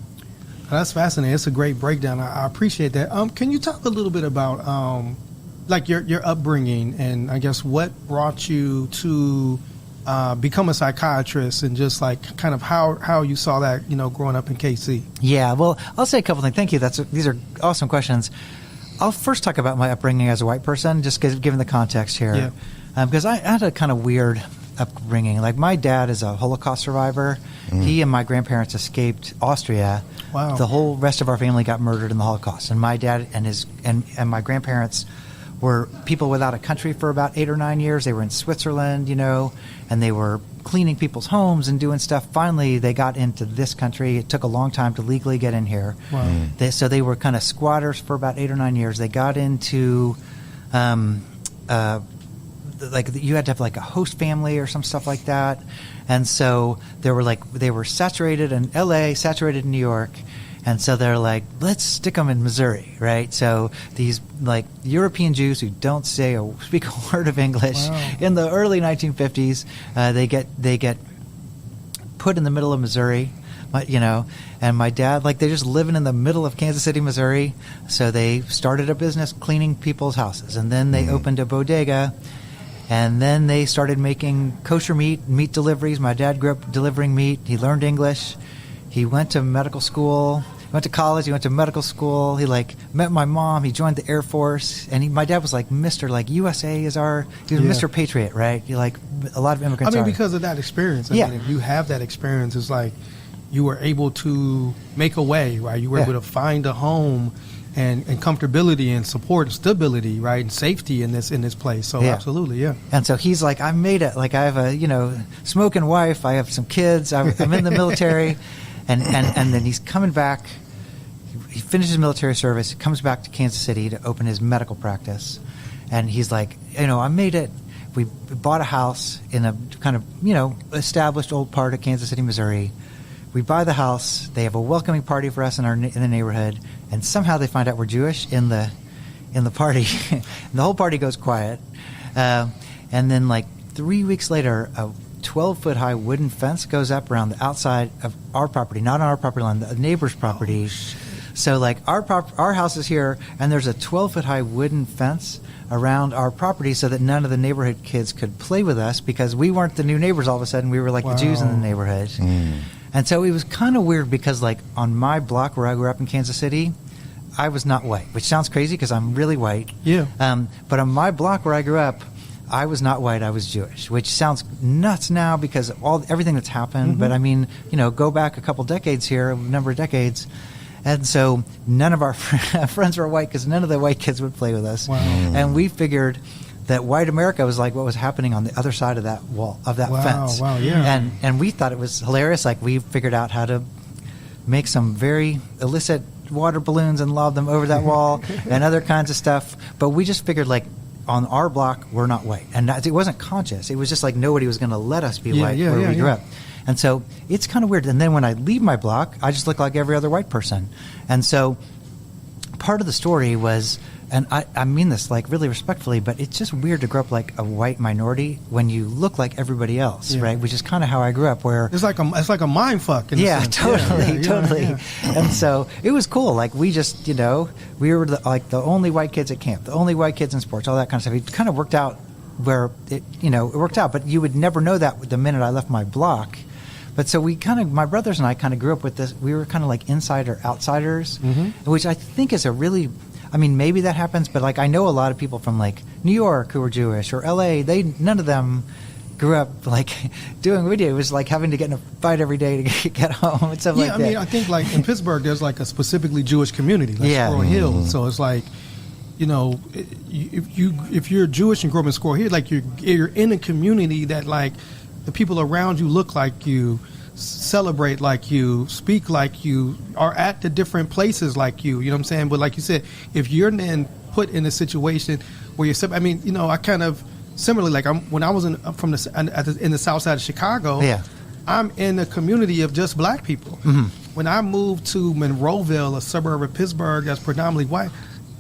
That's fascinating. It's a great breakdown. I appreciate that. Can you talk a little bit about like your upbringing and I guess what brought you to become a psychiatrist and just like kind of how you saw that, growing up in KC? Yeah, well, I'll say a couple things. Thank you. These are awesome questions. I'll first talk about my upbringing as a white person, just given the context here. Yeah. Because I had a kind of weird upbringing. Like my dad is a Holocaust survivor. He and my grandparents escaped Austria. Wow. The whole rest of our family got murdered in the Holocaust. And my dad and my grandparents were people without a country for about 8 or 9 years. They were in Switzerland, and they were cleaning people's homes and doing stuff. Finally, they got into this country. It took a long time to legally get in here. Wow. So they were kind of squatters for about 8 or 9 years. They got into, like you had to have like a host family or some stuff like that. And so they were saturated in LA, saturated in New York. And so they're like, let's stick them in Missouri, right? So these like European Jews who don't speak a word of English in the early 1950s, they get put in the middle of Missouri, and my dad, like they're just living in the middle of Kansas City, Missouri. So they started a business cleaning people's houses, and then they opened a bodega. And then they started making kosher meat deliveries. My dad grew up delivering meat. He learned English. He went to medical school, went to college, he went to medical school. He met my mom, he joined the Air Force, and my dad was like Mr. like USA he was Mr. Patriot, right? A lot of immigrants because of that experience. I mean, if you have that experience, it's like you were able to make a way, right? You were able to find a home and comfortability and support, stability, right, and safety in this place. So absolutely, yeah. And so he's like, I made it. Like I have a smoking wife, I have some kids, I'm in the military. And then he's coming back. He finishes military service. He comes back to Kansas City to open his medical practice. And he's like, I made it. We bought a house in a kind of, established old part of Kansas City, Missouri. We buy the house. They have a welcoming party for us in the neighborhood. And somehow they find out we're Jewish in the party. And the whole party goes quiet. And then like 3 weeks later, 12-foot high wooden fence goes up around the outside of our property, not on our property line, the neighbor's property. So like our house is here, and there's a 12-foot high wooden fence around our property so that none of the neighborhood kids could play with us because we weren't the new neighbors all of a sudden. We were like the Jews in the neighborhood. And so it was kind of weird because like on my block where I grew up in Kansas City, I was not white, which sounds crazy because I'm really white. Yeah. But on my block where I grew up, I was not white, I was Jewish, which sounds nuts now because of everything that's happened. But I mean, go back a couple decades here, a number of decades. And so none of our friends were white because none of the white kids would play with us. Wow. And we figured that white America was like what was happening on the other side of that wall, of that fence. Wow, yeah. And we thought it was hilarious. Like we figured out how to make some very illicit water balloons and lob them over that wall and other kinds of stuff. But we just figured like, on our block, we're not white. And it wasn't conscious. It was just like nobody was going to let us be white where we grew up. And so it's kind of weird. And then when I leave my block, I just look like every other white person. And so part of the story was and I mean this like really respectfully, but it's just weird to grow up like a white minority when you look like everybody else, right? Which is kind of how I grew up. Where it's like a mind fuck. In a sense. Totally. And so it was cool. Like we just, we were the only white kids at camp, the only white kids in sports, all that kind of stuff. It kind of worked out where it worked out, but you would never know that the minute I left my block. But so my brothers and I kind of grew up with this. We were kind of like insider outsiders, which I think is a really, maybe that happens, but like I know a lot of people from like New York who were Jewish or LA. None of them grew up like doing what we did. It was like having to get in a fight every day to get home and stuff like that. I think like in Pittsburgh, there's like a specifically Jewish community, like Squirrel Hill. So it's like, if you're Jewish and grew up in Squirrel Hill, like you're in a community that like the people around you look like you, celebrate like you, speak like you, are at the different places like you. You know what I'm saying? But like you said, if you're then put in a situation where you're, I kind of similarly like when I was in the South Side of Chicago. Yeah. I'm in a community of just black people. When I moved to Monroeville, a suburb of Pittsburgh that's predominantly white,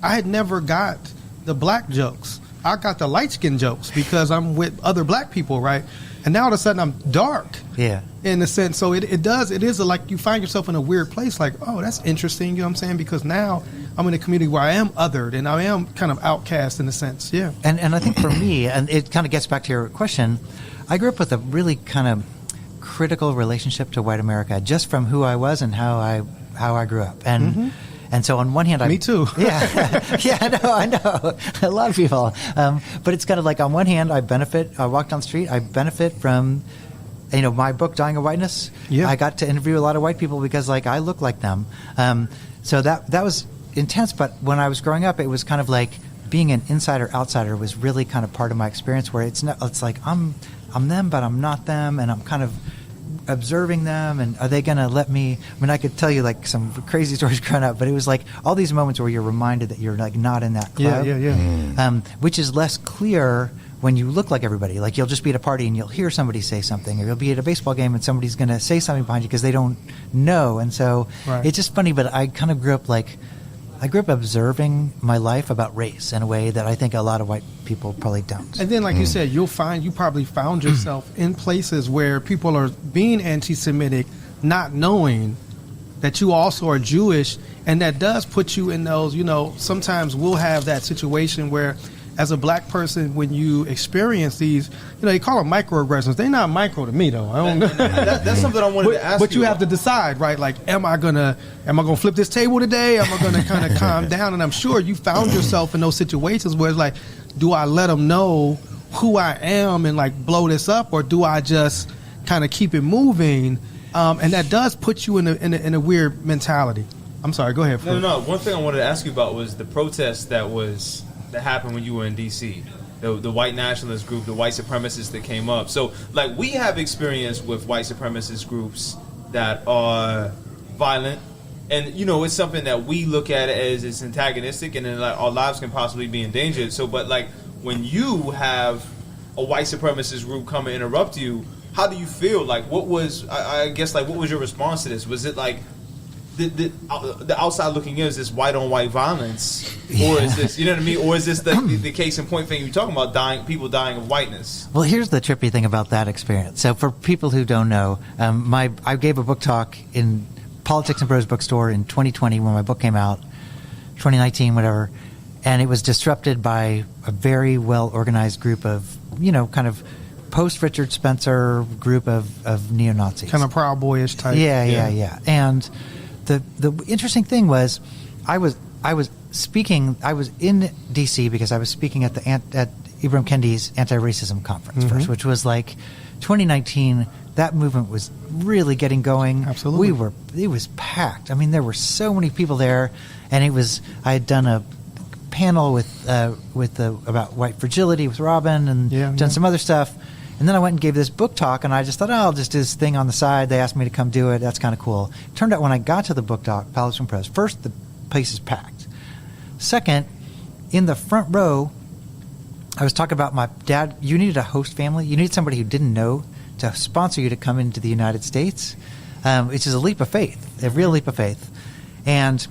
I had never got the black jokes. I got the light skin jokes because I'm with other black people, right? And now all of a sudden I'm dark. Yeah. In a sense. So it is like you find yourself in a weird place like, oh, that's interesting, you know what I'm saying? Because now I'm in a community where I am othered and I am kind of outcast in a sense. Yeah. And I think for me, and it kind of gets back to your question, I grew up with a really kind of critical relationship to white America just from who I was and how I grew up. And and so on one hand, me too. I know. A lot of people. But it's kind of like on one hand, I walk down the street, I benefit from, my book, Dying of Whiteness. Yeah. I got to interview a lot of white people because like I look like them. So that was intense. But when I was growing up, it was kind of like being an insider-outsider was really kind of part of my experience where it's like I'm them, but I'm not them. And I'm kind of observing them, and are they going to let me? I could tell you like some crazy stories growing up, but it was like all these moments where you're reminded that you're like not in that club. Which is less clear when you look like everybody. Like you'll just be at a party and you'll hear somebody say something, or you'll be at a baseball game and somebody's going to say something behind you because they don't know. And so it's just funny, but I kind of grew up observing my life about race in a way that I think a lot of white people probably don't. And then, like you said, you probably found yourself in places where people are being anti-Semitic, not knowing that you also are Jewish, and that does put you in those, sometimes we'll have that situation where as a black person, when you experience these, they call them microaggressions. They're not micro to me, though. I don't know. That's something I wanted to ask you. But you have to decide, right? Like, am I gonna flip this table today? Am I gonna kind of calm down? And I'm sure you found yourself in those situations where it's like, do I let them know who I am and like blow this up, or do I just kind of keep it moving? And that does put you in a weird mentality. I'm sorry. Go ahead. No. One thing I wanted to ask you about was the protest that happened when you were in D.C., the white nationalist group, the white supremacists that came up. So, like, we have experience with white supremacist groups that are violent, and, it's something that we look at as it's antagonistic, and then, like, our lives can possibly be endangered. So, but, like, when you have a white supremacist group come and interrupt you, how do you feel? Like, what was your response to this? Was it, like, the outside looking in, is this white on white violence, or is this, you know what I mean, or is this the case in point thing you're talking about, people dying of whiteness? Well, here's the trippy thing about that experience. So for people who don't know, I gave a book talk in Politics and Prose bookstore in 2020 when my book came out, 2019, whatever, and it was disrupted by a very well organized group of kind of post Richard Spencer group of neo-Nazis, kind of Proud Boyish type. Yeah. And the interesting thing was, I was speaking. I was in D.C. because I was speaking at Ibram Kendi's anti-racism conference first, which was like 2019. That movement was really getting going. Absolutely, it was packed. There were so many people there, and I had done a panel about white fragility with Robin, and done some other stuff. And then I went and gave this book talk, and I just thought, I'll just do this thing on the side. They asked me to come do it. That's kind of cool. Turned out when I got to the book talk, Politics and Prose, first, the place is packed. Second, in the front row, I was talking about my dad. You needed a host family. You needed somebody who didn't know to sponsor you to come into the United States, which is a leap of faith, a real leap of faith. And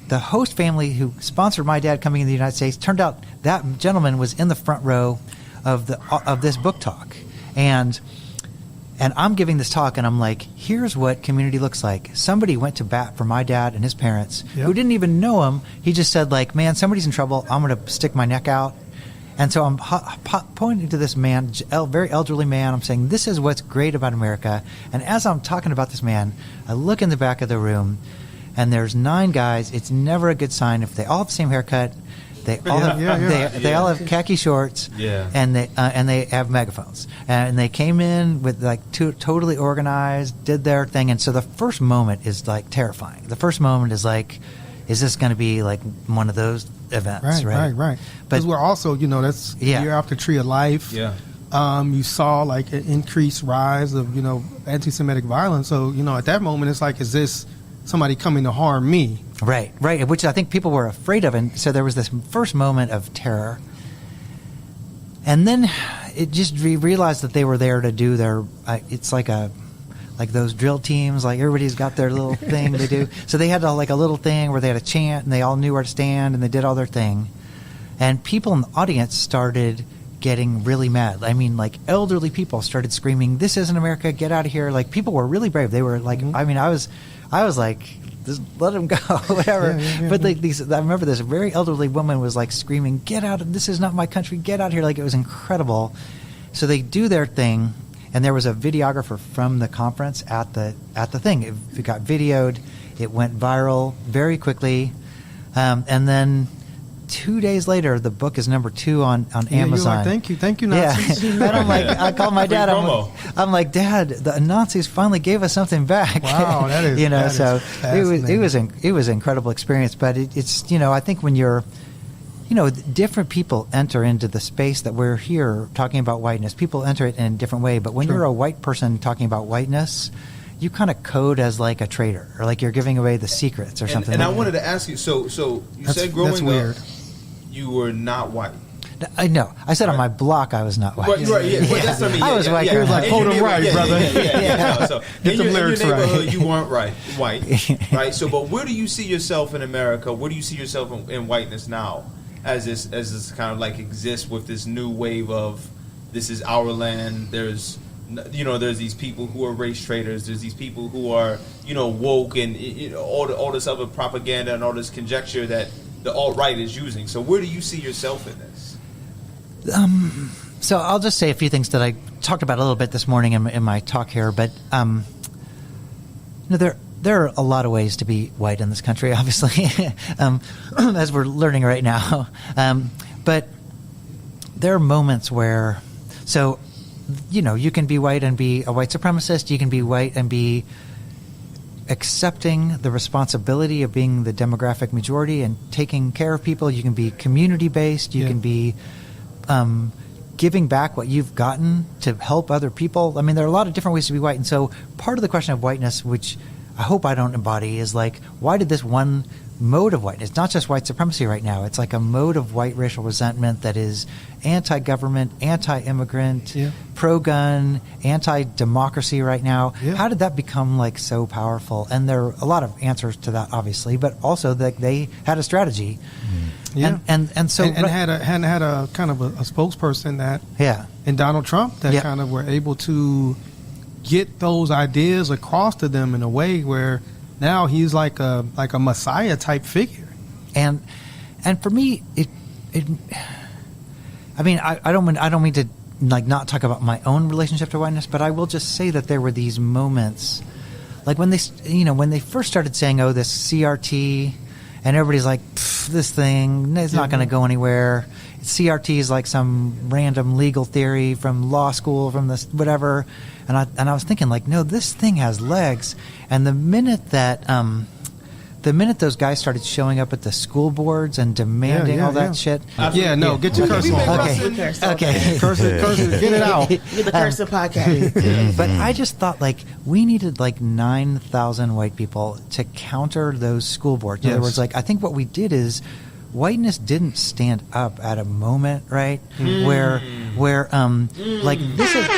the host family who sponsored my dad coming in the United States, turned out that gentleman was in the front row of this book talk. And I'm giving this talk, and I'm like, here's what community looks like. Somebody went to bat for my dad and his parents, who didn't even know him. He just said, like, man, somebody's in trouble. I'm going to stick my neck out. And so I'm pointing to this man, very elderly man. I'm saying, this is what's great about America. And as I'm talking about this man, I look in the back of the room, and there's 9 guys. It's never a good sign if they all have the same haircut. They all have they all have khaki shorts, and they have megaphones, and they came in with like totally organized, did their thing, and so the first moment is like terrifying. The first moment is like, is this going to be like one of those events? Right. Because we're also, that's year after Tree of Life. Yeah. You saw like an increased rise of anti-Semitic violence. So at that moment it's like, is this somebody coming to harm me? Right, which I think people were afraid of. And so there was this first moment of terror. And then it just realized that they were there to do their, it's like those drill teams, like everybody's got their little thing they do. So they had like a little thing where they had a chant and they all knew where to stand and they did all their thing. And people in the audience started getting really mad. I mean, like elderly people started screaming, "This isn't America, get out of here." Like people were really brave. They were like, I mean, I was like, just let them go, whatever. But like I remember this very elderly woman was like screaming, "Get out! This is not my country! Get out of here!" Like it was incredible. So they do their thing, and there was a videographer from the conference at the thing. It got videoed. It went viral very quickly, and then 2 days later, the book is number 2 on Amazon. You're like, thank you, Nazis. Yeah. And I'm like, I called my dad. I'm like, Dad, the Nazis finally gave us something back. Wow, that is it was an incredible experience. But it's I think when you're, different people enter into the space that we're here talking about whiteness. People enter it in a different way. But when you're a white person talking about whiteness, you kind of code as like a traitor, or like you're giving away the secrets or something. And I wanted to ask you, so you said growing up, you were not white. No, I said on my block I was not white. Right, yeah. Well, that's what I mean. I was white. He was like, hold him right, brother. Yeah. So in your neighborhood, right. you weren't white, right? So, but where do you see yourself in America? Where do you see yourself in whiteness now, as this kind of like exists with this new wave of this is our land? There's these people who are race traitors. There's these people who are, woke and all this other propaganda and all this conjecture that the alt-right is using. So where do you see yourself in this? So I'll just say a few things that I talked about a little bit this morning in my talk here. But there are a lot of ways to be white in this country, obviously, as we're learning right now. But there are moments where, you can be white and be a white supremacist. You can be white and be accepting the responsibility of being the demographic majority and taking care of people. You can be community-based. You can be giving back what you've gotten to help other people. I mean, there are a lot of different ways to be white. And so part of the question of whiteness, which I hope I don't embody, is like, why did this one mode of whiteness, it's not just white supremacy right now, it's like a mode of white racial resentment that is anti-government, anti-immigrant, pro-gun, anti-democracy right now. How did that become like so powerful? And there are a lot of answers to that, obviously, but also that they had a strategy. And had a kind of a spokesperson that in Donald Trump that kind of were able to get those ideas across to them in a way where now he's like a messiah type figure. And for me, I don't mean to like not talk about my own relationship to whiteness, but I will just say that there were these moments, like when they first started saying, "Oh, this CRT," and everybody's like, "This thing, it's not going to go anywhere." CRT is like some random legal theory from law school, from this whatever. And I was thinking, like, no, this thing has legs. And the minute those guys started showing up at the school boards and demanding all that shit. Get your curse on. Okay. Curse, get it out. Get the curse podcast. But I just thought, like, we needed like 9,000 white people to counter those school boards. In other words, like, I think what we did is whiteness didn't stand up at a moment, right? Where like this is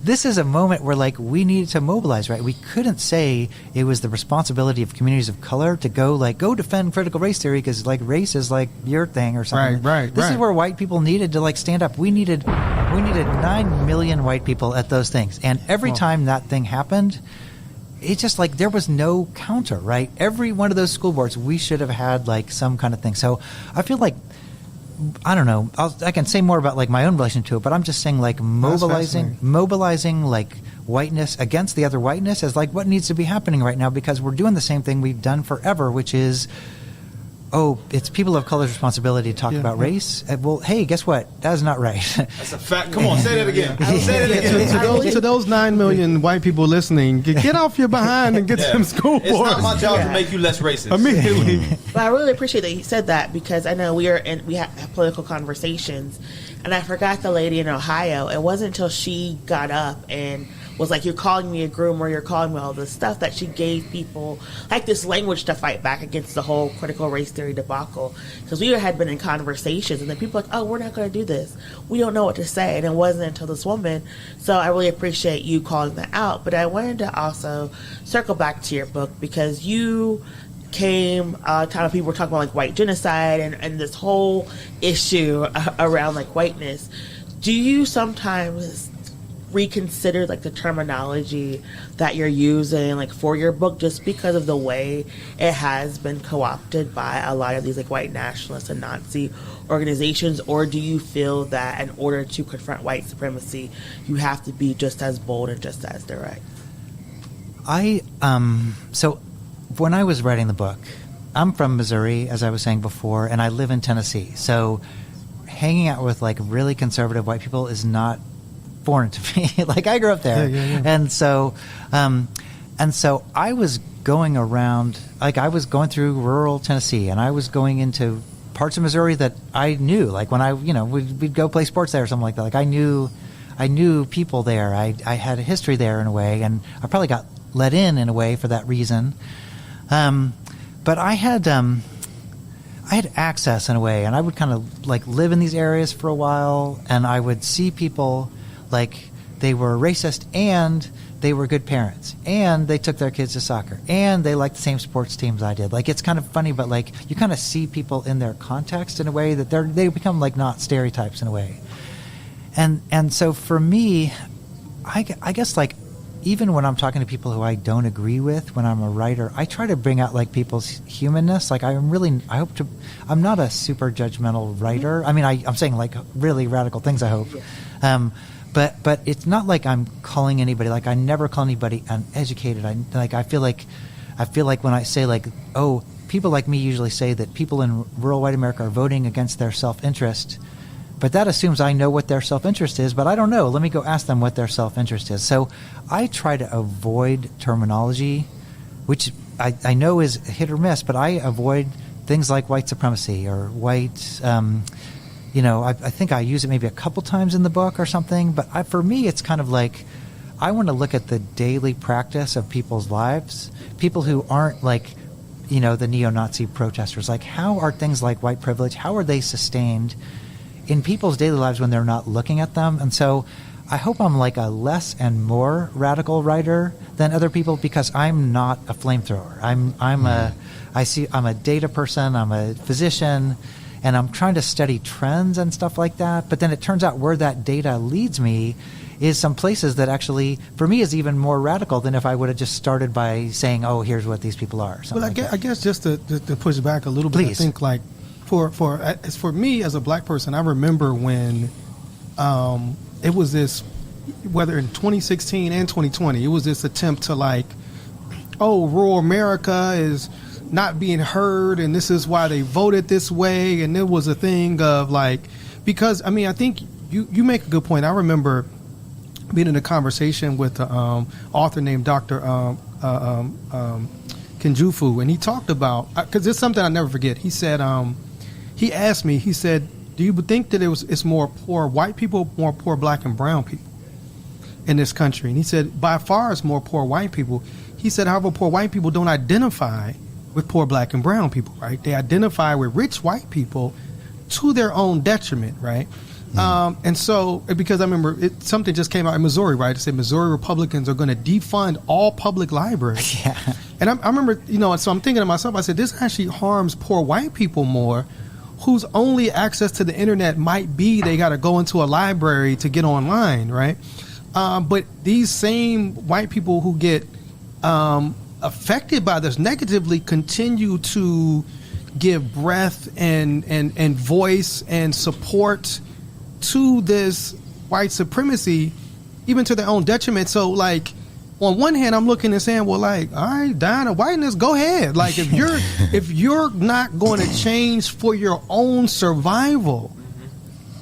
this is a moment where like we needed to mobilize, right? We couldn't say it was the responsibility of communities of color to go defend critical race theory because like race is like your thing or something. This is where white people needed to like stand up. We needed 9 million white people at those things, and every time that thing happened, it's just like there was no counter, right? Every one of those school boards, we should have had like some kind of thing. So I feel like, I don't know, I can say more about like my own relation to it, but I'm just saying like mobilizing like whiteness against the other whiteness is like what needs to be happening right now, because we're doing the same thing we've done forever, which is, it's people of color's responsibility to talk about race. Well, hey, guess what? That is not right. That's a fact. Come on, say that again. Say that again. To those 9 million white people listening, get off your behind and get to them school boards. It's not my job to make you less racist. Immediately. But I really appreciate that you said that, because I know we have political conversations, and I forgot the lady in Ohio. It wasn't until she got up and was like, you're calling me a groomer, you're calling me all this stuff, that she gave people like this language to fight back against the whole critical race theory debacle. Because we had been in conversations, and then people were like, oh, we're not going to do this. We don't know what to say. And it wasn't until this woman. So I really appreciate you calling that out. But I wanted to also circle back to your book, because you came time of people were talking about like white genocide and this whole issue around like whiteness. Do you sometimes reconsider like the terminology that you're using like for your book, just because of the way it has been co-opted by a lot of these like white nationalists and Nazi organizations? Or do you feel that in order to confront white supremacy, you have to be just as bold and just as direct? So when I was writing the book, I'm from Missouri, as I was saying before, and I live in Tennessee. So hanging out with like really conservative white people is not foreign to me. Like I grew up there. Yeah. And so I was going around, like I was going through rural Tennessee, and I was going into parts of Missouri that I knew, like when we'd go play sports there or something like that. Like I knew people there. I had a history there in a way, and I probably got let in a way for that reason. But I had access in a way, and I would kind of like live in these areas for a while, and I would see people like they were racist and they were good parents and they took their kids to soccer and they liked the same sports teams I did. Like it's kind of funny, but like you kind of see people in their context in a way that they become like not stereotypes in a way. And so for me, I guess like even when I'm talking to people who I don't agree with, when I'm a writer, I try to bring out like people's humanness. Like I'm not a super judgmental writer. I mean, I'm saying like really radical things, I hope. Yeah. But it's not like I'm calling anybody, like I never call anybody uneducated. I feel like when I say like, oh, people like me usually say that people in rural white America are voting against their self-interest. But that assumes I know what their self-interest is, but I don't know. Let me go ask them what their self-interest is. So I try to avoid terminology, which I know is hit or miss, but I avoid things like white supremacy or white, I think I use it maybe a couple times in the book or something. But for me, it's kind of like I want to look at the daily practice of people's lives, people who aren't like, the neo-Nazi protesters. Like how are things like white privilege, how are they sustained in people's daily lives when they're not looking at them? And so I hope I'm like a less and more radical writer than other people, because I'm not a flamethrower. I'm a data person, I'm a physician, and I'm trying to study trends and stuff like that. But then it turns out where that data leads me is some places that actually, for me, is even more radical than if I would have just started by saying, oh, here's what these people are. Well, I guess just to push back a little bit, Please. I think like, For me as a black person, I remember when it was this, whether in 2016 and 2020, it was this attempt to like, oh, rural America is not being heard, and this is why they voted this way. And there was a thing of like, because I mean, I think you make a good point. I remember being in a conversation with an author named Dr. Kinjufu, and he talked about, because it's something I never forget. He said, he asked me, he said, do you think that it's more poor white people, more poor black and brown people in this country? And he said, by far it's more poor white people. He said, however, poor white people don't identify with poor black and brown people, right? They identify with rich white people to their own detriment, right? And so, because I remember something just came out in Missouri, right? It said Missouri Republicans are going to defund all public libraries. Yeah. And I remember, so I'm thinking to myself, I said, this actually harms poor white people more, whose only access to the internet might be they got to go into a library to get online, right? But these same white people who get affected by this negatively continue to give breath and voice and support to this white supremacy, even to their own detriment. So, like, on one hand, I'm looking and saying, well, like, all right, dying of whiteness, go ahead. Like, if you're not going to change for your own survival,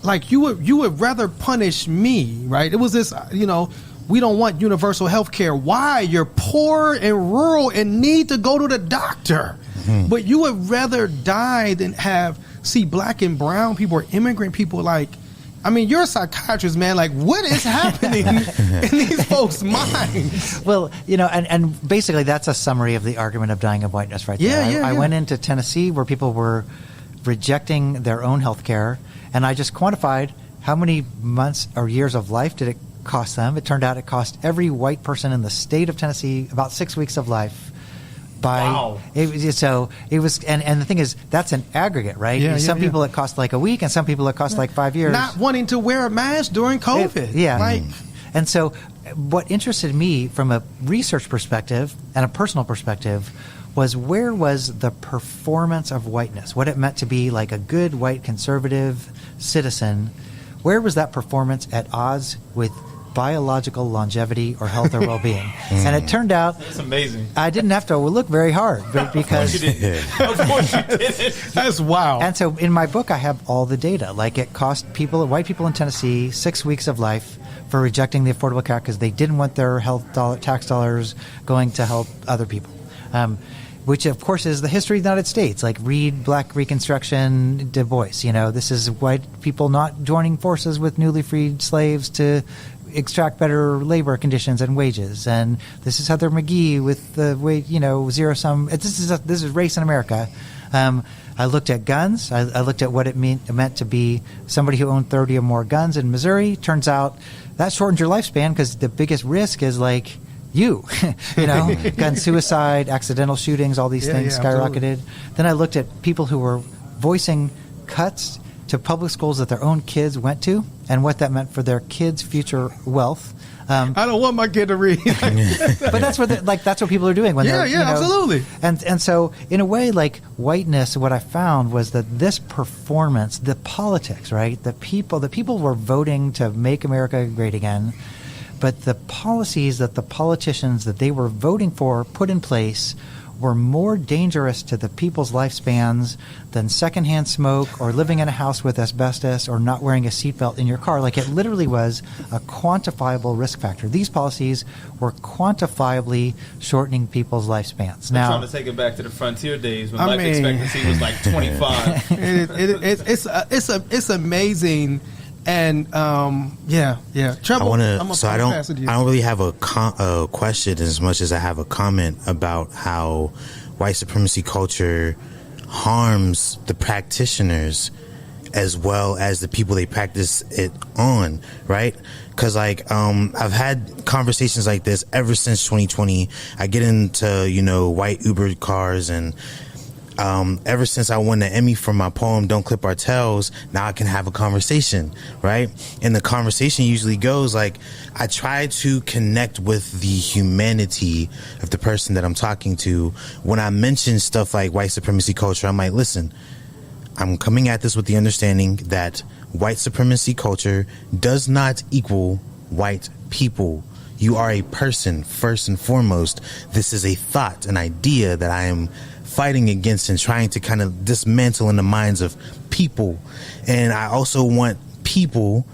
like, you would rather punish me, right? It was this, we don't want universal health care. Why? You're poor and rural and need to go to the doctor. But you would rather die than see black and brown people or immigrant people. Like, I mean, you're a psychiatrist, man. Like, what is happening in these folks' minds? Well, and basically that's a summary of the argument of dying of whiteness right there. I went into Tennessee where people were rejecting their own health care, and I just quantified how many months or years of life did it cost them. It turned out it cost every white person in the state of Tennessee about 6 weeks of life. Wow. So it was, and the thing is, that's an aggregate, right? Some people it cost like a week, and some people it cost like 5 years. Not wanting to wear a mask during COVID. And so what interested me from a research perspective and a personal perspective was, where was the performance of whiteness, what it meant to be like a good white conservative citizen. Where was that performance at odds with biological longevity or health or well-being? And it turned out that's amazing. I didn't have to look very hard, because of course you didn't. That's wow. And so in my book I have all the data. Like, it cost white people in Tennessee 6 weeks of life for rejecting the Affordable Care Act because they didn't want their tax dollars going to help other people. Which, of course, is the history of the United States. Like, read Black Reconstruction, Du Bois. This is white people not joining forces with newly freed slaves to extract better labor conditions and wages. And this is Heather McGhee with the zero sum. This is race in America. I looked at guns. I looked at what it meant to be somebody who owned 30 or more guns in Missouri. Turns out that shortens your lifespan because the biggest risk is like gun suicide, accidental shootings, all these things skyrocketed. Absolutely. Then I looked at people who were voicing cuts to public schools that their own kids went to and what that meant for their kids' future wealth. I don't want my kid to read. But that's what people are doing when they're absolutely. And so in a way, like, whiteness, what I found was that this performance, the politics, right? The people were voting to make America great again. But the policies that the politicians that they were voting for put in place were more dangerous to the people's lifespans than secondhand smoke or living in a house with asbestos or not wearing a seatbelt in your car. Like, it literally was a quantifiable risk factor. These policies were quantifiably shortening people's lifespans. Now, trying to take it back to the frontier days when life expectancy was like 25. It's amazing. And Trevor, I don't really have a question as much as I have a comment about how white supremacy culture harms the practitioners as well as the people they practice it on, right? Because I've had conversations like this ever since 2020. I get into white Uber cars, and ever since I won the Emmy for my poem "Don't Clip Our Tails," now I can have a conversation, right? And the conversation usually goes like, I try to connect with the humanity of the person that I'm talking to. When I mention stuff like white supremacy culture, I'm like, listen, I'm coming at this with the understanding that white supremacy culture does not equal white people. You are a person first and foremost. This is a thought, an idea that I am fighting against and trying to kind of dismantle in the minds of people. And I also want people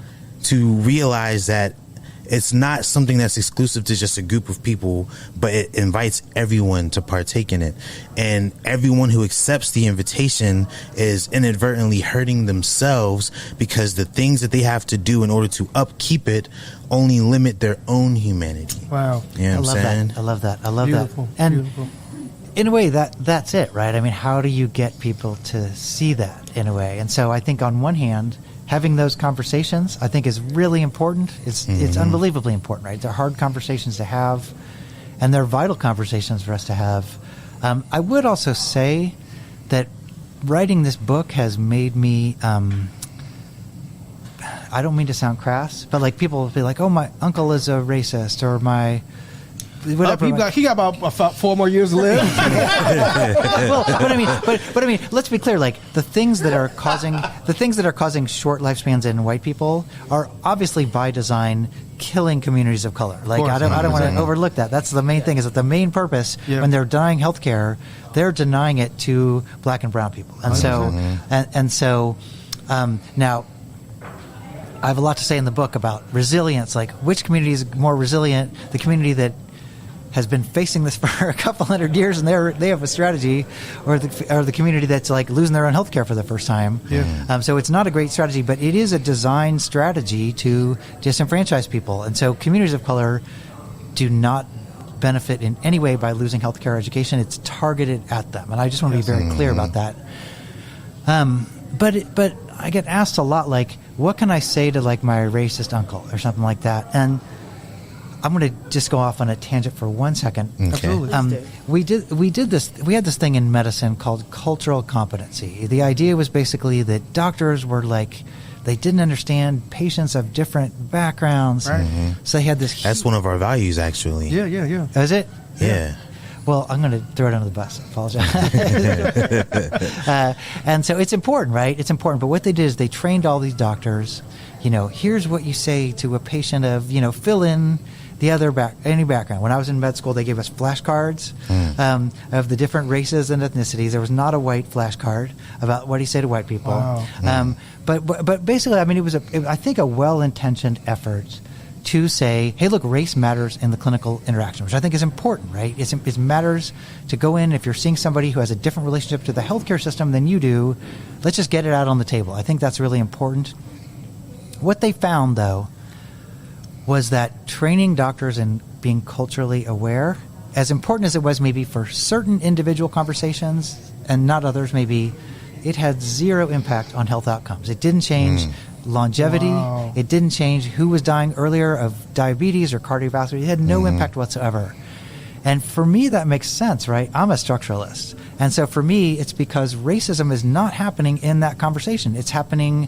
to realize that it's not something that's exclusive to just a group of people, but it invites everyone to partake in it. And everyone who accepts the invitation is inadvertently hurting themselves, because the things that they have to do in order to upkeep it only limit their own humanity. Wow. I love that. Beautiful. And beautiful. In a way, that's it, right? I mean, how do you get people to see that in a way? And so I think on one hand, having those conversations, I think, is really important. It's unbelievably important, right? They're hard conversations to have, and they're vital conversations for us to have. I would also say that writing this book has made me, I don't mean to sound crass, but like people will be like, oh, my uncle is a racist, or my... whatever. He got about 4 more years to live. Well, but I mean, let's be clear. Like the things that are causing short lifespans in white people are obviously by design killing communities of color. Like I don't want to overlook that. That's the main thing. Is that the main purpose when they're denying health care, they're denying it to black and brown people. And so now. I have a lot to say in the book about resilience, like which community is more resilient, the community that has been facing this for a couple hundred years and they have a strategy, or the community that's like losing their own health care for the first time. Yeah. So it's not a great strategy, but it is a design strategy to disenfranchise people. And so communities of color do not benefit in any way by losing health care or education. It's targeted at them. And I just want to be very clear about that. But I get asked a lot, like, what can I say to like my racist uncle or something like that? And I'm going to just go off on a tangent for 1 second. Okay. Absolutely. We had this thing in medicine called cultural competency. The idea was basically that doctors were like, they didn't understand patients of different backgrounds. Right. So they had this. That's one of our values, actually. Yeah. Is it? Yeah. Well, I'm going to throw it under the bus. I apologize. And so it's important, right? It's important. But what they did is they trained all these doctors. You know, here's what you say to a patient of, you know, fill in the other any background. When I was in med school, they gave us flashcards of the different races and ethnicities. There was not a white flashcard about what do you say to white people. Wow. But basically, I mean, it was I think a well-intentioned effort to say, hey, look, race matters in the clinical interaction, which I think is important, right? It matters to go in. If you're seeing somebody who has a different relationship to the healthcare system than you do, let's just get it out on the table. I think that's really important. What they found, though, was that training doctors in being culturally aware, as important as it was maybe for certain individual conversations and not others, maybe, it had zero impact on health outcomes. It didn't change longevity. Wow. It didn't change who was dying earlier of diabetes or cardiovascular. It had no impact whatsoever. And for me, that makes sense, right? I'm a structuralist. And so for me, it's because racism is not happening in that conversation. It's happening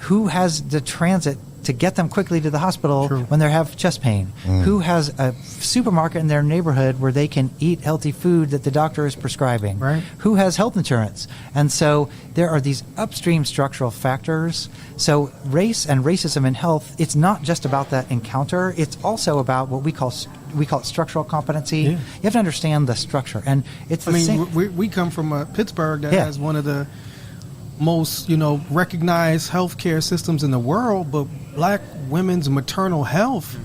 who has the transit to get them quickly to the hospital when they have chest pain, who has a supermarket in their neighborhood where they can eat healthy food that the doctor is prescribing, who has health insurance. And so there are these upstream structural factors. So race and racism in health, it's not just about that encounter. It's also about what we call it structural competency. Yeah. You have to understand the structure. And it's the same. We come from Pittsburgh that has one of the most, recognized healthcare systems in the world, but black women's maternal health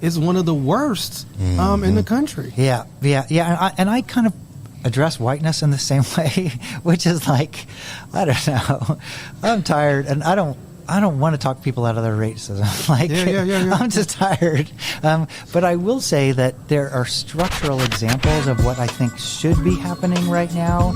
is one of the worst in the country. Yeah. And I kind of address whiteness in the same way, which is like, I don't know, I'm tired, and I don't want to talk people out of their racism. I'm just tired. But I will say that there are structural examples of what I think should be happening right now.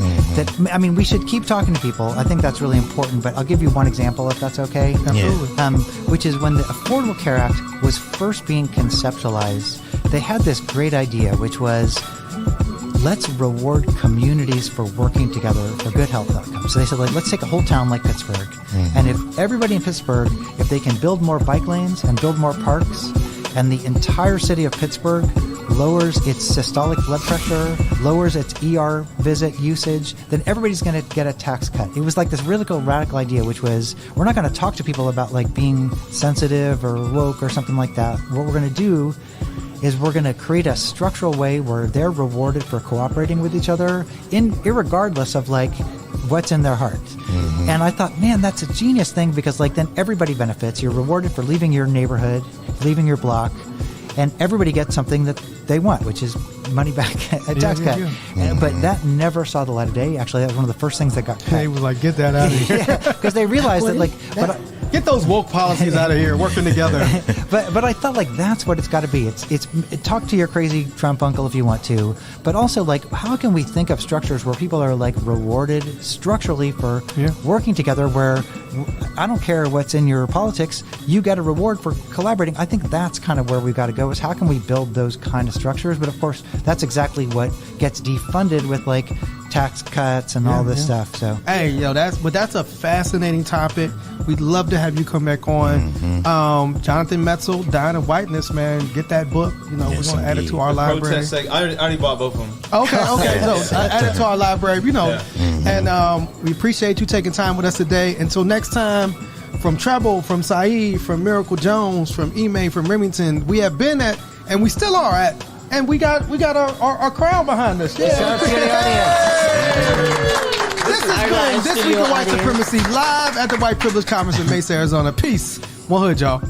We should keep talking to people. I think that's really important. But I'll give you one example, if that's okay. Absolutely. Which is when the Affordable Care Act was first being conceptualized, they had this great idea, which was, let's reward communities for working together for good health outcomes. So they said, let's take a whole town like Pittsburgh. And if everybody in Pittsburgh, if they can build more bike lanes and build more parks, and the entire city of Pittsburgh lowers its systolic blood pressure, lowers its ER visit usage, then everybody's going to get a tax cut. It was like this really cool radical idea, which was, we're not going to talk to people about like being sensitive or woke or something like that. What we're going to do is we're going to create a structural way where they're rewarded for cooperating with each other, irregardless of like what's in their heart. And I thought, man, that's a genius thing, because like then everybody benefits. You're rewarded for leaving your neighborhood, leaving your block, and everybody gets something that they want, which is money back, a tax cut. But that never saw the light of day. Actually, that was one of the first things that got cut. They was like, get that out of here. Because they realized that, like, get those woke policies out of here, working together. But I felt like that's what it's got to be. It's talk to your crazy Trump uncle if you want to, but also, like, how can we think of structures where people are, like, rewarded structurally for working together, where I don't care what's in your politics, you get a reward for collaborating. I think that's kind of where we've got to go, is how can we build those kind of structures? But of course, that's exactly what gets defunded with, like, tax cuts and all this stuff. So hey, that's a fascinating topic. We'd love to have you come back on. Johnathan Metzel, Dying of Whiteness, man. Get that book. We're going to add it to our library. I already bought both of them. Okay. So add it to our library. And we appreciate you taking time with us today. Until next time, from Treble, from Saeed, from Miracle Jones, from Ime, from Remington, we have been at, and we still are at, and we got our crowd behind us. Yeah. This has been This Week in White Supremacy, live at the White Privilege Conference in Mesa, Arizona. Peace. One hood, y'all.